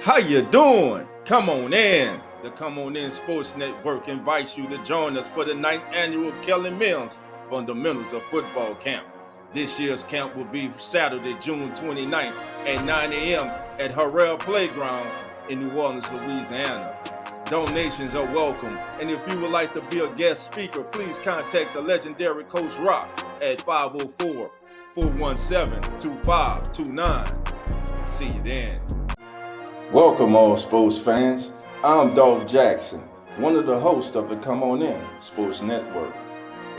How you doing? Come on in. The Come On In Sports Network invites you to join us for the 9th annual Kelly Mills Fundamentals of Football Camp. This year's camp will be Saturday, June 29th at 9 a.m. at Harrell Playground in New Orleans, Louisiana. Donations are welcome, and if you would like to be a guest speaker, please contact the legendary Coach Rock at 504-417-2529. See you then. Welcome all sports fans. I'm Dolph Jackson, one of the hosts of the Come On In Sports Network,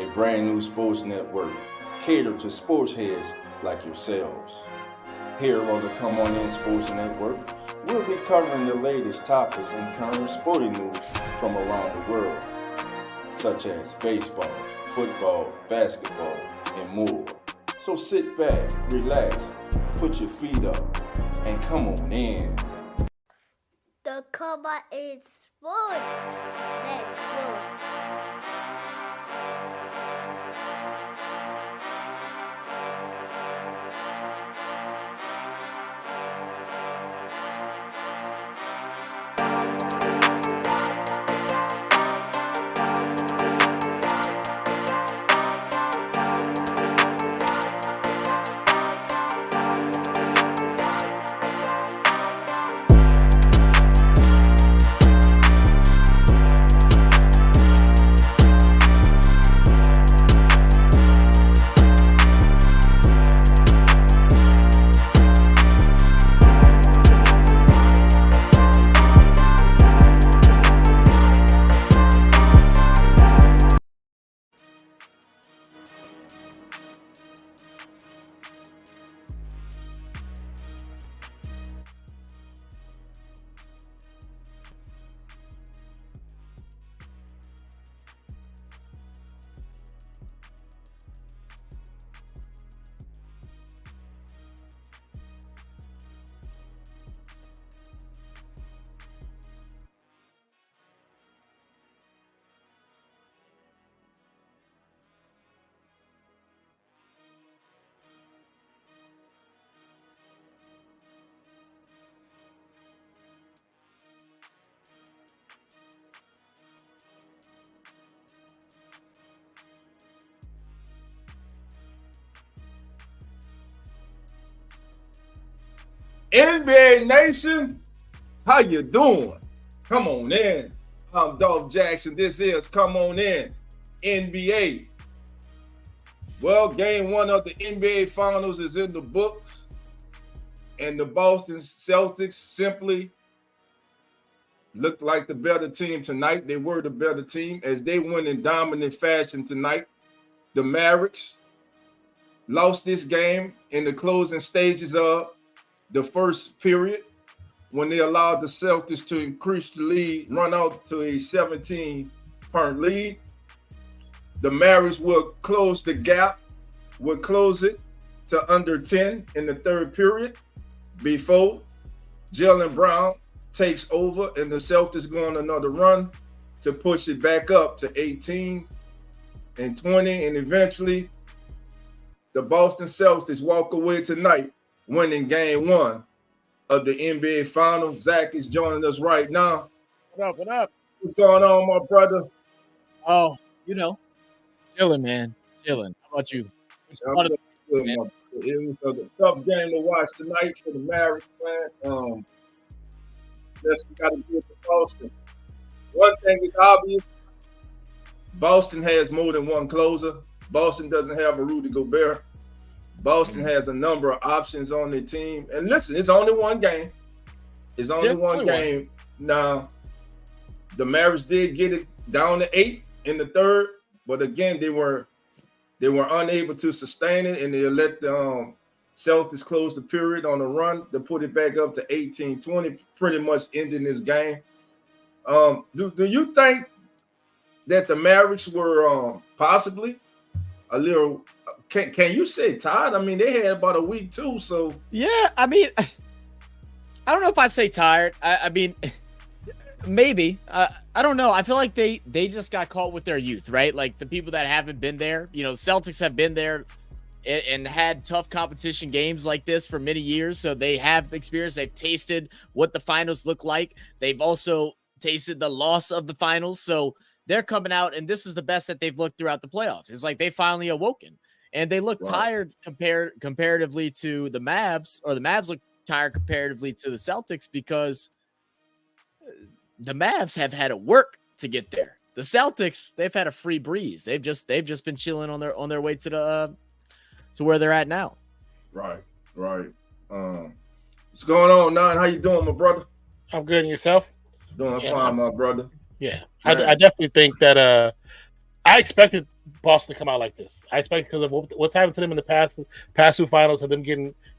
a brand new sports network catered to sports heads like yourselves. Here on the Come On In Sports Network, we'll be covering the latest topics and current sporting news from around the world, such as baseball, football, basketball, and more. So sit back, relax, put your feet up, and come on in. The Come On In Sports Network. NBA Nation, how you doing? Come on in. I'm Dolph Jackson. This is Come On In NBA. Well, game one of the NBA Finals is in the books, and the Boston Celtics simply looked like the better team tonight. They were the better team as they won in dominant fashion tonight. The Mavericks lost this game in the closing stages of the first period when they allowed the Celtics to increase the lead, run out to a 17-point lead. The Mavericks will close the gap, will close it to under 10 in the third period before Jaylen Brown takes over and the Celtics go on another run to push it back up to 18 and 20. And eventually the Boston Celtics walk away tonight winning game one of the NBA Finals. Zach is joining us right now. What up? What up? What's going on, my brother? Oh, chilling, man. Chilling. How about you? It was a tough game to watch tonight for the Mavericks, man. That's got to do with Boston. One thing is obvious: Boston has more than one closer. Boston doesn't have a Rudy Gobert. Boston has a number of options on their team. And listen, it's only one game. It's only one game. Now, the Mavericks did get it down to 8 in the third, but again, they were unable to sustain it, and they let the Celtics close the period on a run to put it back up to 18-20, pretty much ending this game. Do you think that the Mavericks were possibly a little – can you say tired? I mean, they had about a week too, so. Yeah, I mean, I don't know if I say tired. I mean, maybe. I don't know. I feel like they just got caught with their youth, right? Like the people that haven't been there, Celtics have been there and had tough competition games like this for many years. So they have experience. They've tasted what the finals look like. They've also tasted the loss of the finals. So they're coming out, and this is the best that they've looked throughout the playoffs. It's like they finally awoken, and they look tired comparatively to the Mavs, or the Mavs look tired comparatively to the Celtics, because the Mavs have had to work to get there. The Celtics, they've had a free breeze. They've just been chilling on their way to where they're at now. Right. What's going on, Nine? How you doing, my brother? I'm good. And yourself? Doing fine, my brother. Yeah, I definitely think that I expected Boston to come out like this. I expected, because of what's happened to them in the past two finals, of them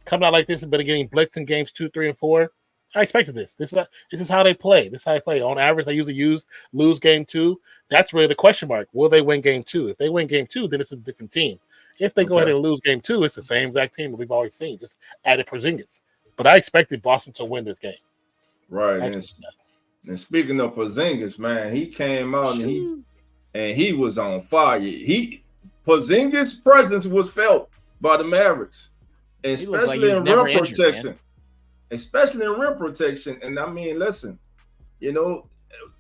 coming out like this, but getting blitzed in games 2, 3, and 4. I expected this. This is how they play. This is how they play. On average, they usually lose game 2. That's really the question mark. Will they win game 2? If they win game 2, then it's a different team. If they go ahead and lose game 2, it's the same exact team that we've always seen, just added Porzingis. But I expected Boston to win this game. Right. And speaking of Porzingis, man, he came out and he was on fire. Porzingis' presence was felt by the Mavericks, especially in rim protection. Especially in rim protection. And I mean, listen,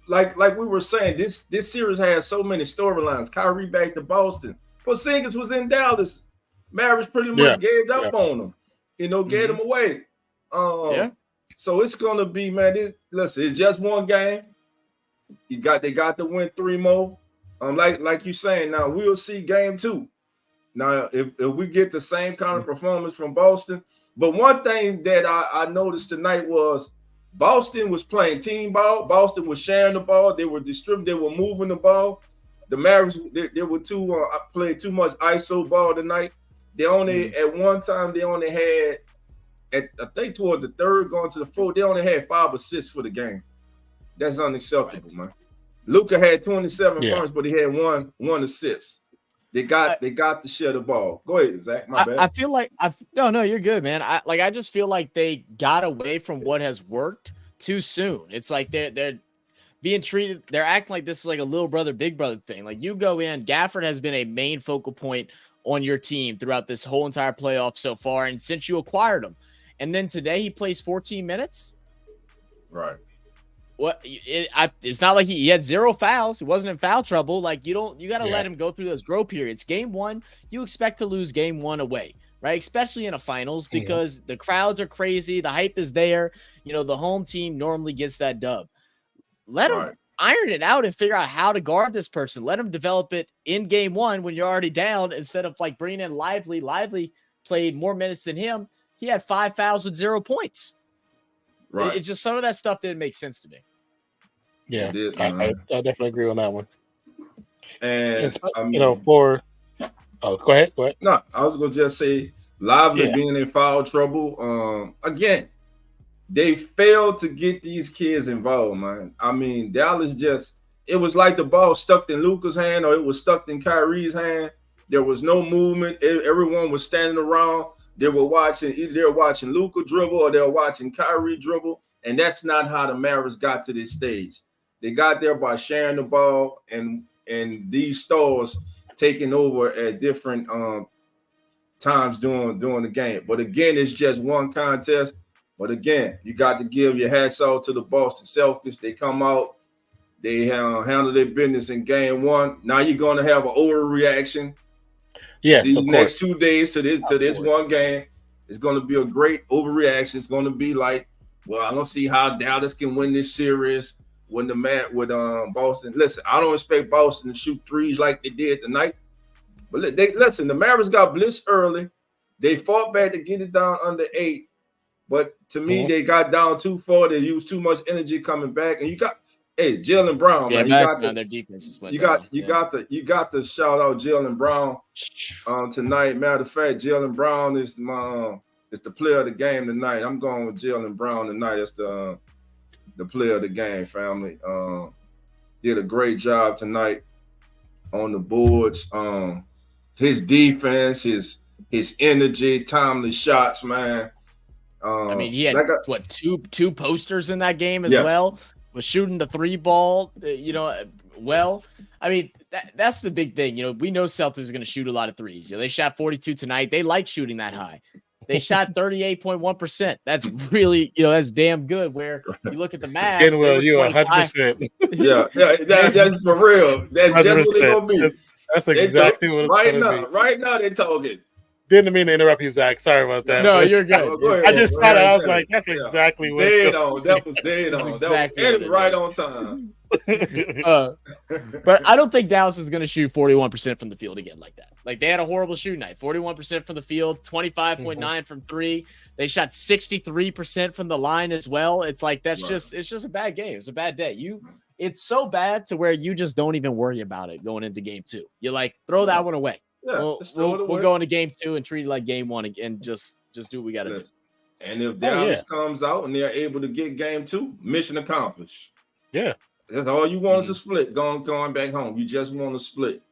like we were saying, this series has so many storylines. Kyrie back to Boston. Porzingis was in Dallas. Mavericks pretty much gave up on him. Gave him away. So it's gonna be, man. Listen, it's just one game. They got to win 3 more. Like you saying, now we'll see game 2. Now, if we get the same kind of performance from Boston. But one thing that I noticed tonight was Boston was playing team ball. Boston was sharing the ball. They were distributing. They were moving the ball. The Mavericks, they were played too much ISO ball tonight. They only at one time they only had, I think toward the third going to the fourth, they only had 5 assists for the game. That's unacceptable, man. Luka had 27 points, but he had one assist. They got to share the ball. Go ahead, Zach. My bad. I feel like no, you're good, man. I just feel like they got away from what has worked too soon. It's like they're being treated. They're acting like this is like a little brother, big brother thing. Like, you go in, Gafford has been a main focal point on your team throughout this whole entire playoff so far, and since you acquired him, and then today he plays 14 minutes. Right. It's not like he had 0 fouls. He wasn't in foul trouble. Like, you got to let him go through those grow periods. Game 1, you expect to lose game 1 away, right? Especially in a finals, because the crowds are crazy. The hype is there. The home team normally gets that dub. Let him iron it out and figure out how to guard this person. Let him develop it in game 1 when you're already down, instead of like bringing in Lively. Lively played more minutes than him. He had 5 fouls with 0 points. Right. It's just some of that stuff didn't make sense to me. Yeah, I definitely agree on that one. And go ahead. No, I was gonna just say, Lively being in foul trouble. Again, they failed to get these kids involved, man. I mean, Dallas it was like the ball stuck in Luka's hand, or it was stuck in Kyrie's hand. There was no movement. Everyone was standing around. They were watching, either they were watching Luka dribble or they were watching Kyrie dribble. And that's not how the Mavericks got to this stage. They got there by sharing the ball and these stars taking over at different times during the game. But again, it's just one contest. But again, you got to give your hats off to the Boston Celtics. They come out, they handle their business in game 1. Now you're going to have an overreaction. Yes, these next 2 days to this one game. It's going to be a great overreaction. It's going to be like, well, I don't see how Dallas can win this series when with Boston. Listen, I don't expect Boston to shoot threes like they did tonight. But the Mavericks got blitzed early. They fought back to get it down under 8. But to me, they got down 2-4. They used too much energy coming back. And you got Jaylen Brown, man. Their defense you got to shout out Jaylen Brown tonight. Matter of fact, Jaylen Brown is the player of the game tonight. I'm going with Jaylen Brown tonight. It's the player of the game, family. Did a great job tonight on the boards. His defense, his energy, timely shots, man. I mean, he had two posters in that game as well. was shooting the 3 ball, well. I mean, that's the big thing. We know Celtics are going to shoot a lot of threes. They shot 42 tonight. They like shooting that high. They shot 38.1%. That's really, that's damn good. Where you look at the Mavs, Well, you 100%. That's for real. That's 100%. Just what they're gonna be. That's exactly what it's right now. Right now, they're talking. Didn't mean to interrupt you, Zach. Sorry about that. No, you're good. Go ahead, I just thought I was like, that's exactly what. Dead on. That was dead on. Exactly that was right on time. But I don't think Dallas is going to shoot 41% from the field again like that. Like, they had a horrible shooting night. 41% from the field, 25.9 from 3. They shot 63% from the line as well. It's like it's just a bad game. It's a bad day. It's so bad to where you just don't even worry about it going into game 2. You're like, throw that one away. Yeah, we'll go into game 2 and treat it like game 1 and just do what we got to do. And if Dallas comes out and they're able to get game 2, mission accomplished. Yeah. That's all you want is a split. Going back home. You just want to split.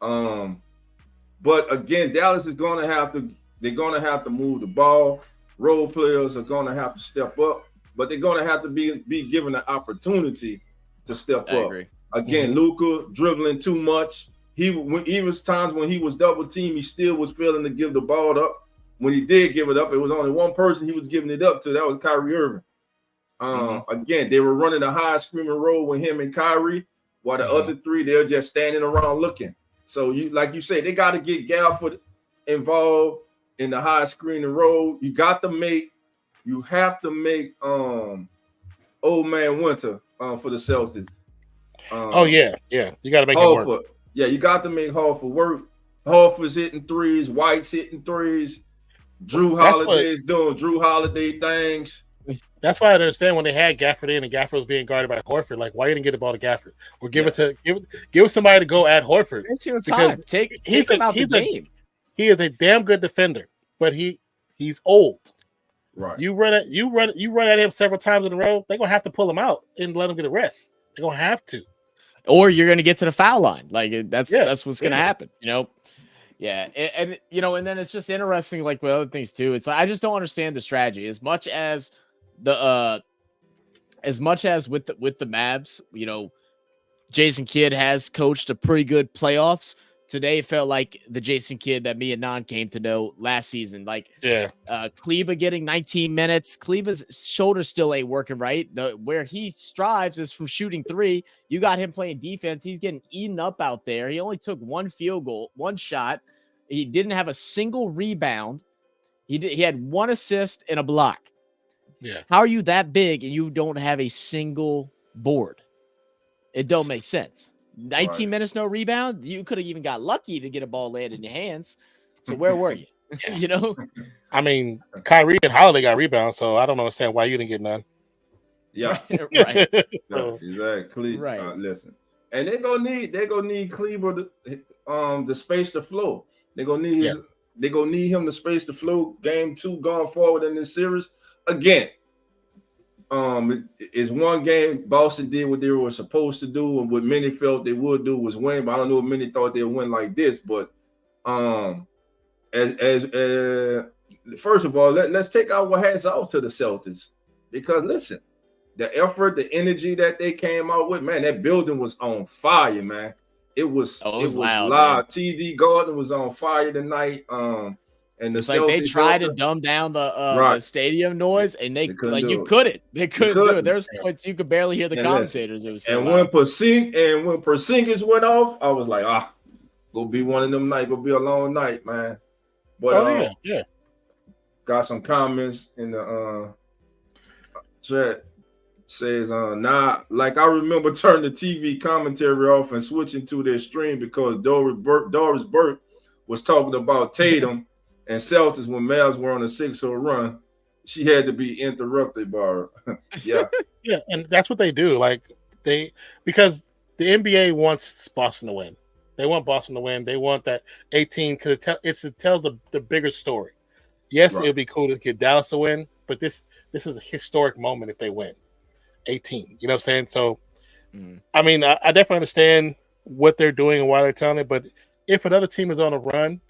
But again, Dallas is going to have to. They're going to have to move the ball. Role players are going to have to step up, but they're going to have to be given the opportunity to step up. Agree. Again, Luka dribbling too much. He was times when he was double teamed, he still was failing to give the ball up. When he did give it up, it was only one person he was giving it up to. That was Kyrie Irving. Again, they were running a high screaming roll with him and Kyrie, while the other 3, they're just standing around looking. So like you say, they got to get Gafford involved in the high screen and roll. You have to make old man Winter for the Celtics. You got to make it work. Yeah, you got to make Horford work. Horford's hitting threes, White's hitting threes. Drew Holiday's doing Drew Holiday things. That's why I understand when they had Gafford in and Gafford was being guarded by Horford. Like, why you didn't get the ball to Gafford or give it to give somebody to go at Horford? Take him out the game. He is a damn good defender, but he's old. Right. You run at him several times in a row. They're gonna have to pull him out and let him get a rest. They're gonna have to. Or you're gonna get to the foul line. Like that's what's gonna happen. Yeah, and then it's just interesting, like with other things too. It's like, I just don't understand the strategy as much as with the Mavs. Jason Kidd has coached a pretty good playoffs. Today it felt like the Jason Kidd that me and Non came to know last season. Like, Kleba getting 19 minutes. Kleba's shoulder still ain't working right. Where he strives is from shooting 3. You got him playing defense. He's getting eaten up out there. He only took 1 field goal, 1 shot. He didn't have a single rebound. He had 1 assist and a block. Yeah. How are you that big and you don't have a single board? It don't make sense. 19 minutes, no rebound. You could have even got lucky to get a ball landed in your hands. So where were you? I mean, Kyrie and Holiday got rebounds, so I don't understand why you didn't get none. Yeah, right. No, exactly. Right. Listen, and they're gonna need Cleaver to space the flow. They're gonna need him to space the flow. Game 2 going forward in this series again. It's one game. Boston did what they were supposed to do, and what many felt they would do was win. But I don't know if many thought they'd win like this. But as first of all, let's take our hats off to the Celtics, because listen, the effort, the energy that they came out with, man, that building was on fire, man. It was loud. TD Garden was on fire tonight. And it's like they tried to dumb down the stadium noise, and they couldn't do it. There's points you could barely hear the commentators. It was so when Porzingis went off, I was like, gonna be one of them nights. Gonna be a long night, man. But got some comments in the chat. Says like I remember turning the TV commentary off and switching to their stream because Doris Burke was talking about Tatum and Celtics when Mavs were on a 6-0 run. She had to be interrupted by her. Yeah, and that's what they do. Like because the NBA wants Boston to win. They want Boston to win. They want that 18 because it tells the bigger story. Yes, it would be cool to get Dallas to win, but this is a historic moment if they win 18. You know what I'm saying? So, I mean, I definitely understand what they're doing and why they're telling it. But if another team is on a run,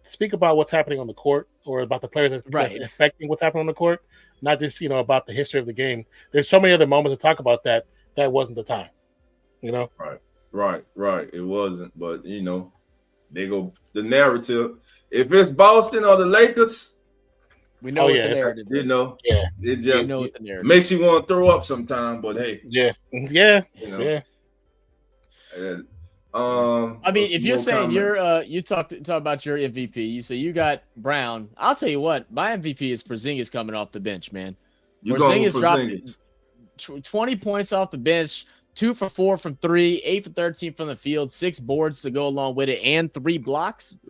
speak about what's happening on the court or about the players that's affecting what's happening on the court, not just about the history of the game. There's so many other moments to talk about that that wasn't the time. You know, right. It wasn't, but they go the narrative. If it's Boston or the Lakers, we know what the narrative is. It just know what the narrative makes you want to throw up sometime. But hey, yeah. I mean, if you're saying you talk about your MVP, you say you got Brown. I'll tell you what, my MVP is Porzingis coming off the bench, man. Porzingis dropped 20 points off the bench, 2 for 4 from 3, 8 for 13 from the field, 6 boards to go along with it, and 3 blocks.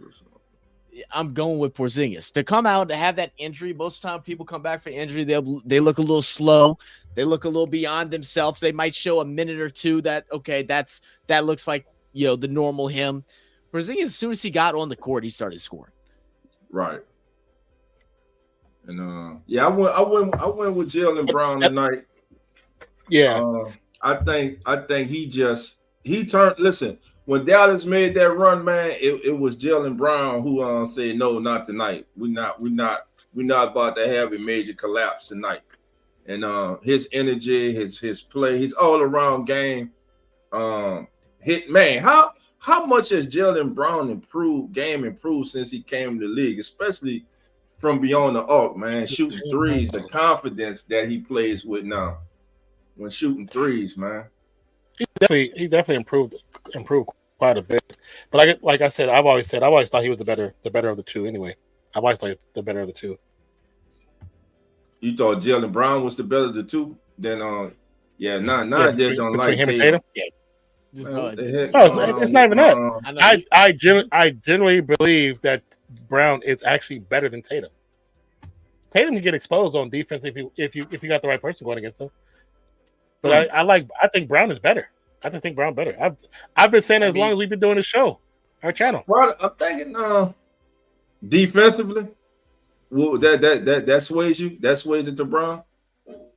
I'm going with Porzingis to come out to have that injury. Most of the time, people come back for injury. They look a little slow. They look a little beyond themselves. They might show a minute or two that that looks like the normal him. Porzingis, as soon as he got on the court, he started scoring. Right. And I went with Jaylen Brown tonight. Yeah. I think he turned. Listen, when Dallas made that run, man, it was Jaylen Brown who said no, not tonight. We're not about to have a major collapse tonight. And his energy, his play, his all around game, hit man. How much has Jaylen Brown improved since he came to the league, especially from beyond the arc, man, shooting threes, the confidence that he plays with now when shooting threes, man. He definitely improved quite a bit. But like I said, I've always thought he was the better of the two anyway. I've always thought the better of the two. You thought Jaylen Brown was the better of the two? Then I just don't like him Tatum. and Tatum. Yeah. It's not even that. I genuinely believe that Brown is actually better than Tatum. Tatum can get exposed on defense if you got the right person going against him. But I think Brown is better. I just think Brown better. I've been saying as long as we've been doing the show, our channel. Well, I'm thinking defensively, well, that sways you. That sways it to Brown.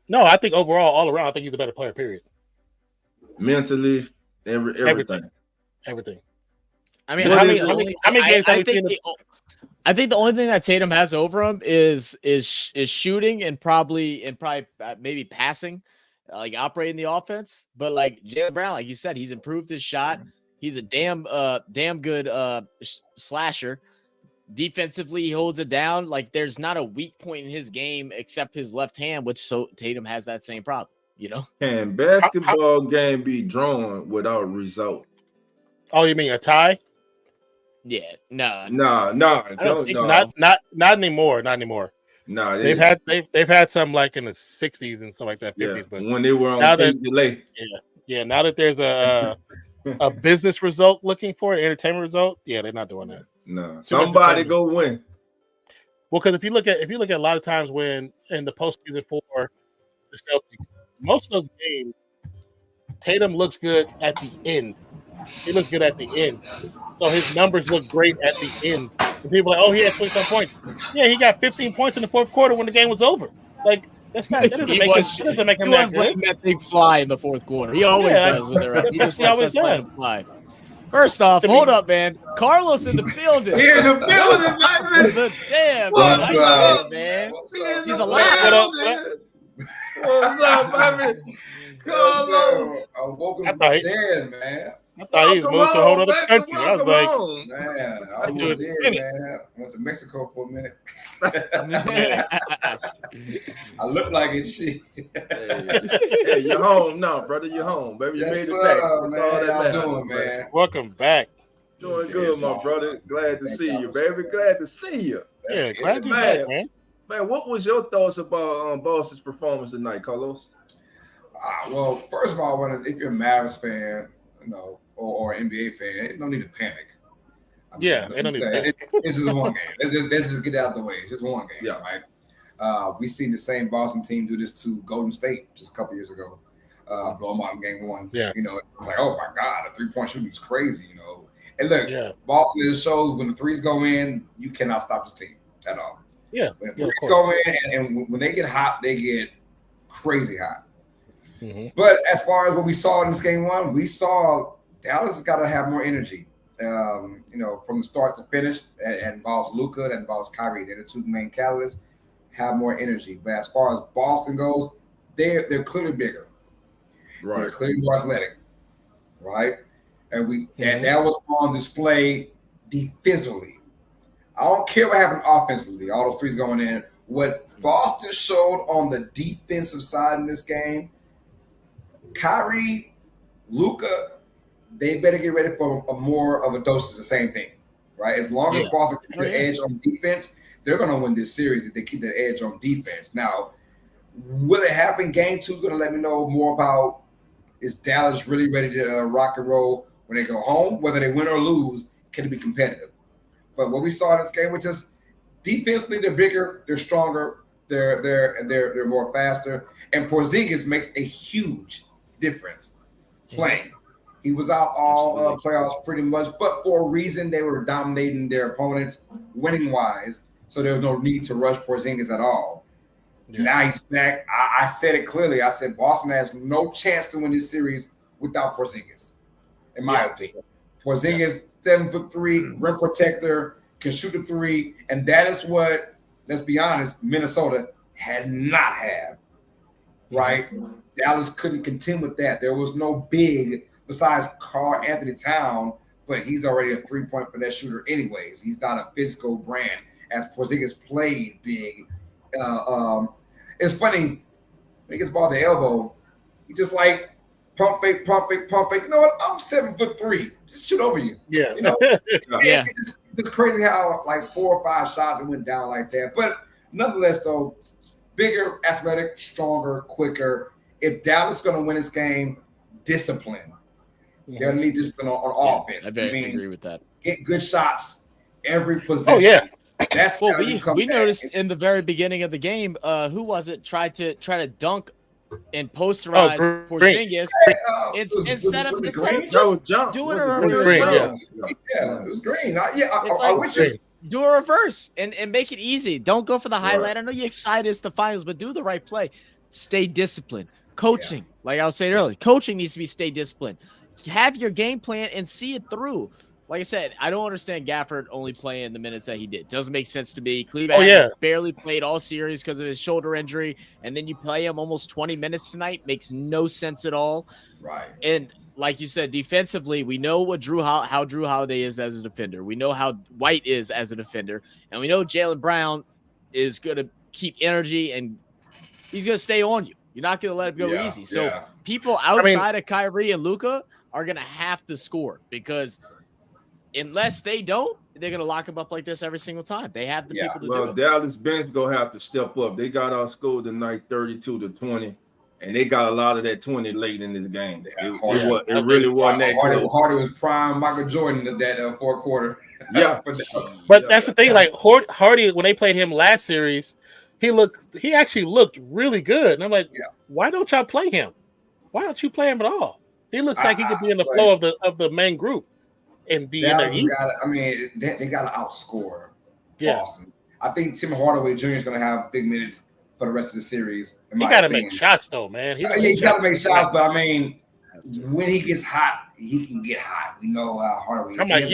No, I think overall, all around, I think he's a better player. Period. Mentally, everything. I mean, how many games have we seen? I think the only thing that Tatum has over him is shooting and probably maybe passing, like operating the offense. But like Jaylen Brown, like you said, he's improved his shot. He's a damn good slasher. Defensively, he holds it down. Like there's not a weak point in his game except his left hand, which Tatum has that same problem. Can basketball game be drawn without result? Oh, you mean a tie? Yeah, no. Not anymore. Not anymore. No, they've had some like in the 60s and stuff like that, 50s. Yeah, but when they were on delay. Yeah. Now that there's a business result looking for an entertainment result, they're not doing that. No, somebody go win. Well, because if you look at a lot of times when in the postseason for the Celtics, most of those games, Tatum looks good at the end. He looks good at the end. So his numbers look great at the end. And people are like, oh, he had 20-some points. Yeah, he got 15 points in the fourth quarter when the game was over. Like, that doesn't make him that good. Letting that thing fly in the fourth quarter. He always does when they're up. He just lets that fly. First off, hold up, man. Carlos in the building. In the building, man. Damn, man. He's alive. What's up, baby? Carlos. I woke up dead, man. I thought he was moving to a whole other country. I was like, man, I was dead, man. I went to Mexico for a minute. I look like it, shit. Hey, you're home now, brother. You're home, baby. You made it back. That's man. all that How matters, doing, man? welcome back. Doing good, my brother. Glad to see you, baby. Glad to see you. Yeah, glad you're back, man. Man, what was your thoughts about Boston's performance tonight, Carlos? Well, first of all, if you're a Mavericks fan, or an NBA fan, no need to panic. They don't need to panic. This is one game. Let's just get out of the way. It's just one game, right? We seen the same Boston team do this to Golden State just a couple years ago. Blow them out in game one. Yeah. It was like, oh my God, the 3-point shooting is crazy, And look, Boston is shows when the threes go in, you cannot stop this team at all. Yeah. When the threes go in and when they get hot, they get crazy hot. Mm-hmm. But as far as what we saw in this game one, we saw Dallas has got to have more energy. From the start to finish, that involves Luka, that involves Kyrie. They're the two main catalysts. Have more energy. But as far as Boston goes, they're clearly bigger. Right. They're clearly more athletic, right? And that was on display defensively. I don't care what happened offensively. All those threes going in. What Boston showed on the defensive side in this game, Kyrie, Luka, they better get ready for a more of a dose of the same thing, right? As long as Boston keeps their edge on defense, they're going to win this series if they keep their edge on defense. Now, will it happen? Game 2 is going to let me know more about, is Dallas really ready to rock and roll when they go home? Whether they win or lose, can it be competitive? But what we saw in this game was just defensively, they're bigger, they're stronger, they're more faster, and Porzingis makes a huge difference playing. He was out all playoffs pretty much, but for a reason they were dominating their opponents winning wise, so there was no need to rush Porzingis at all. Yeah. Now he's back. I said it clearly. I said Boston has no chance to win this series without Porzingis, in my opinion. Porzingis, 7'3", rim protector, can shoot a three, and that is what, let's be honest, Minnesota had not had, right? Dallas couldn't contend with that. There was no big besides Karl Anthony Towns, but he's already a three-point finesse shooter anyways. He's not a physical brand, as Porzingis played big. It's funny, when he gets ball to the elbow, he just like pump fake, pump fake, pump fake. You know what? I'm 7'3". Just shoot over you. Yeah. You know? Yeah. It's crazy how like 4 or 5 shots it went down like that. But nonetheless, though, bigger, athletic, stronger, quicker. If Dallas is going to win this game, discipline. They'll need discipline on offense. I agree with that. Get good shots every possession. Oh, yeah. That's well, we noticed in the very beginning of the game, who was it tried to dunk and posterize Porzingis instead of just doing a reverse. Yeah, it was green. I wish do a reverse and make it easy. Don't go for the highlight. I know you're excited it's the finals, but do the right play. Stay disciplined. Coaching, like I was saying earlier, coaching needs to be stay disciplined. Have your game plan and see it through. Like I said, I don't understand Gafford only playing the minutes that he did. Doesn't make sense to me. Cleveland barely played all series because of his shoulder injury, and then you play him almost 20 minutes tonight. Makes no sense at all. Right. And like you said, defensively, we know what how Drew Holiday is as a defender. We know how White is as a defender, and we know Jaylen Brown is going to keep energy and he's going to stay on you. You're not going to let it go easy. So people outside of Kyrie and Luka are going to have to score because unless they don't, they're going to lock them up like this every single time. They have the people to do it. Well, Dallas bench going to have to step up. They got outscored tonight 32-20, and they got a lot of that 20 late in this game. It really wasn't that good. Hardy was prime Michael Jordan in that fourth quarter. Yeah. But that's the thing. Like Hardy, when they played him last series, he actually looked really good. And I'm like, why don't y'all play him? Why don't you play him at all? He looks like he could be in the flow of the main group and be in there. They got to outscore Boston. I think Tim Hardaway Jr. is going to have big minutes for the rest of the series. He got to make shots, though, man. He got to make shots, but I mean, when he gets hot, he can get hot. We know how Hardaway is. I'm like,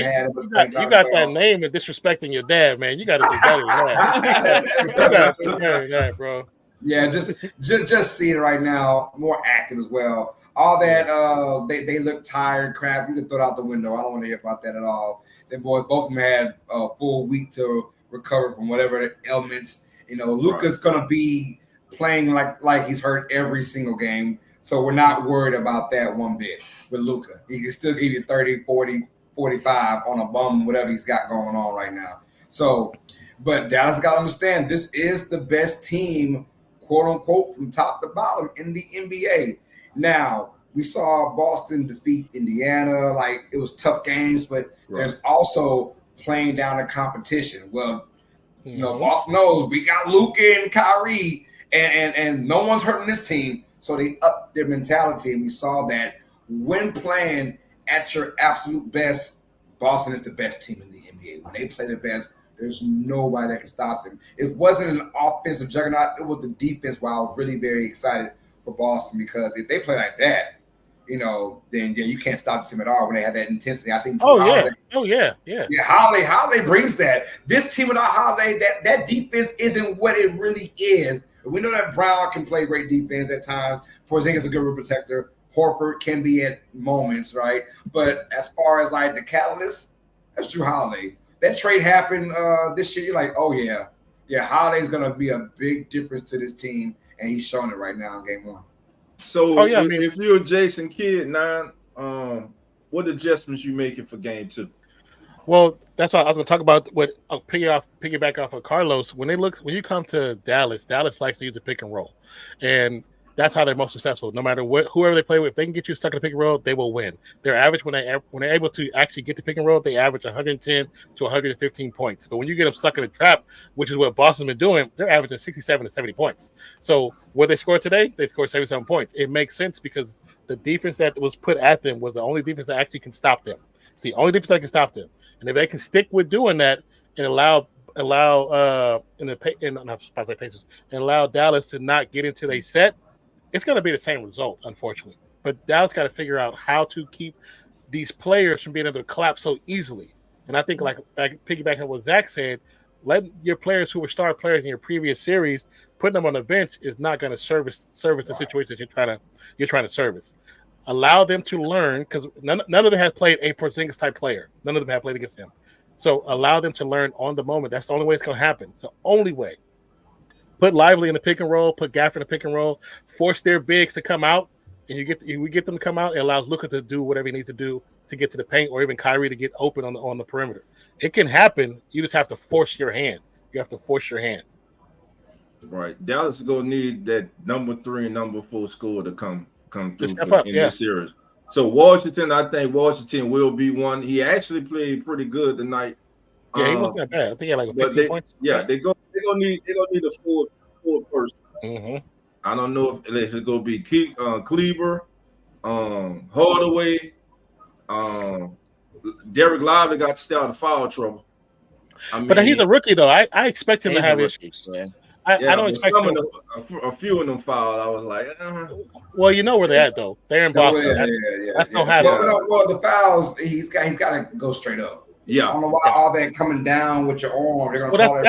you got that name and disrespecting your dad, man. You got to do better than that. You got to do better than that, bro. Yeah, just see it right now. More active as well. All that they look tired, crap. You can throw it out the window. I don't want to hear about that at all. Both of them had a full week to recover from whatever ailments. You know, Luka's gonna be playing like he's hurt every single game. So we're not worried about that one bit with Luka. He can still give you 30, 40, 45 on a bum, whatever he's got going on right now. So, but Dallas got to understand this is the best team, quote unquote, from top to bottom in the NBA. Now, we saw Boston defeat Indiana. Like, it was tough games, but there's also playing down the competition. Well, you know, Boston knows we got Luka and Kyrie, and no one's hurting this team. So they upped their mentality, and we saw that when playing at your absolute best, Boston is the best team in the NBA. When they play their best, there's nobody that can stop them. It wasn't an offensive juggernaut. It was the defense where I was really very excited for Boston, because if they play like that, you know, then you can't stop the team at all when they have that intensity. I think. Holiday brings that. This team without Holiday, that defense isn't what it really is. We know that Brown can play great defense at times. Porzingis is a good rim protector. Horford can be at moments, right? But as far as like the catalyst, that's Drew Holiday. That trade happened this year. You're like, oh yeah, Holiday's gonna be a big difference to this team, and he's showing it right now in Game 1. So if you're Jason Kidd now, what adjustments you making for Game 2? Well, that's why I was going to talk about. What I'll piggyback off of Carlos. When you come to Dallas likes to use the pick and roll, and that's how they're most successful. No matter whoever they play with, if they can get you stuck in the pick and roll, they will win. Their average when they're able to actually get the pick and roll, they average 110 to 115 points. But when you get them stuck in a trap, which is what Boston's been doing, they're averaging 67 to 70 points. So what they scored today, they scored 77 points. It makes sense because the defense that was put at them was the only defense that actually can stop them. It's the only defense that can stop them. And if they can stick with doing that and allow Dallas to not get into their set, it's going to be the same result, unfortunately. But Dallas got to figure out how to keep these players from being able to collapse so easily. And I think, like piggybacking on what Zach said, letting your players who were star players in your previous series, putting them on the bench is not going to service the situation that you're trying to service. Allow them to learn, because none of them have played a Porzingis type player. None of them have played against him. So allow them to learn on the moment. That's the only way it's going to happen. It's the only way. Put Lively in the pick and roll. Put Gafford in the pick and roll. Force their bigs to come out, and we get them to come out. It allows Luka to do whatever he needs to do to get to the paint, or even Kyrie to get open on the perimeter. It can happen. You just have to force your hand. You have to force your hand. Right. Dallas is going to need that number 3 and number 4 scorer to come through in this series. So Washington, I think Washington will be one. He actually played pretty good tonight. Yeah, he wasn't that bad. I think he had like 15 points. Yeah, they're gonna need a full person. Mm-hmm. I don't know if it's gonna be Kleber, Hardaway, Derek Lively got to stay out of foul trouble. I mean, but he's a rookie though. I expect him to have issues. I don't expect a few of them fouled. I was like, well, you know where they're at though. They're in Boston. That's no habit. Well, the fouls, he's got to go straight up. Yeah, I don't know why all that coming down with your arm. They're gonna call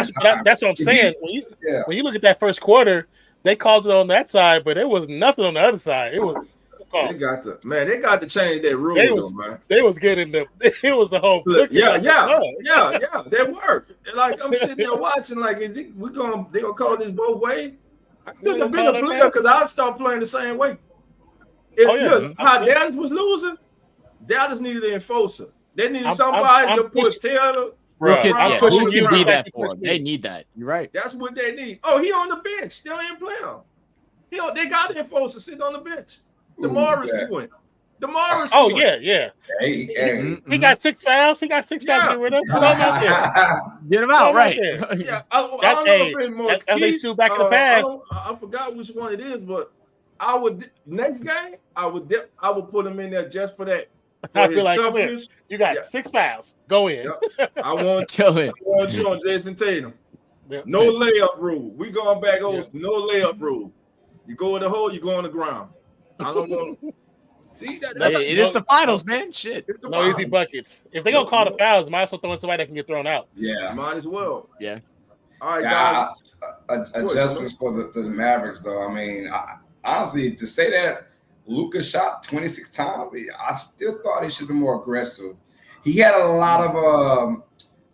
that's what I'm saying. When you look at that first quarter, they called it on that side, but there was nothing on the other side. It was. They got to change that rule, man. They was getting them. It was a whole. Yeah. They were. Like I'm sitting there watching. Like, they gonna call this both ways? I couldn't have been a player because I start playing the same way. How Dallas was losing, Dallas needed an enforcer. They needed somebody to put Taylor. Who can be that for? They need that. You're right. That's what they need. Oh, he on the bench. They don't even play him. They got the enforcer sitting on the bench. DeMar's doing. DeMar's. Oh yeah. He got 6 fouls. He got 6 fouls. Get rid of him. Get him out, right? Yeah, I don't know if it's more they still back the pass. I forgot which one it is, but I would next game. I would put him in there just for that. I feel like you got 6 fouls. Go in. I want you on Jason Tatum. No layup rule. We going back over. No layup rule. You go in the hole. You go on the ground. I don't want to see that. It is the finals, man. Shit. It's the finals. Easy buckets. If they're gonna call the fouls, might as well throw in somebody that can get thrown out. Yeah, might as well. Yeah. All right, guys. Adjustments for the Mavericks, though. I mean, honestly, to say that Luka shot 26 times, I still thought he should be more aggressive. He had a lot of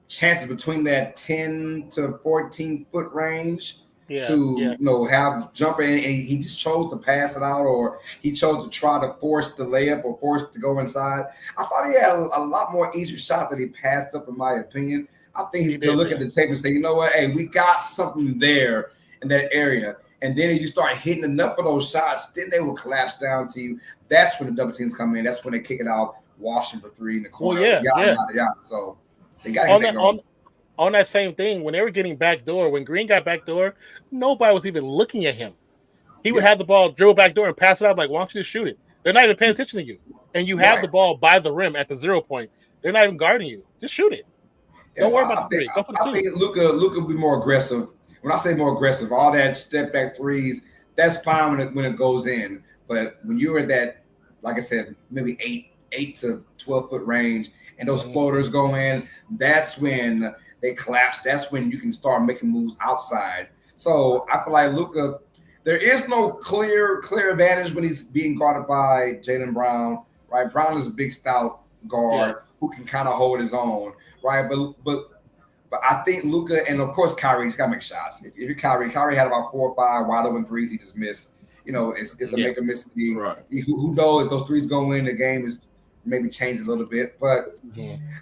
chances between that 10 to 14 foot range. Have jump in, and he just chose to pass it out, or he chose to try to force the layup or force to go inside. I thought he had a lot more easier shots that he passed up, in my opinion. I think he's going to look at the tape and say, you know what, hey, we got something there in that area. And then if you start hitting enough of those shots, then they will collapse down to you. That's when the double teams come in. That's when they kick it out, Washington for 3 in the corner. Yada. So they got to get that going. On that same thing, when they were getting backdoor, when Green got backdoor, nobody was even looking at him. He would have the ball, dribble backdoor, and pass it out like, why don't you just shoot it? They're not even paying attention to you. And you have the ball by the rim at the 0 point. They're not even guarding you. Just shoot it. Don't worry about the 3. Go for the 2. I think Luka will be more aggressive. When I say more aggressive, all that step back threes, that's fine when it goes in. But when you're at that, like I said, maybe 8 to 12 foot range, and those floaters go in, that's when they collapse. That's when you can start making moves outside. So I feel like Luka, there is no clear advantage when he's being guarded by Jaylen Brown, right? Brown is a big, stout guard who can kind of hold his own, right? But I think Luka and of course Kyrie just gotta make shots. If you're Kyrie had about 4 or 5 wide open threes he just missed. You know, it's a make or miss league. Right. Who knows if those threes go in, the game is maybe change a little bit. But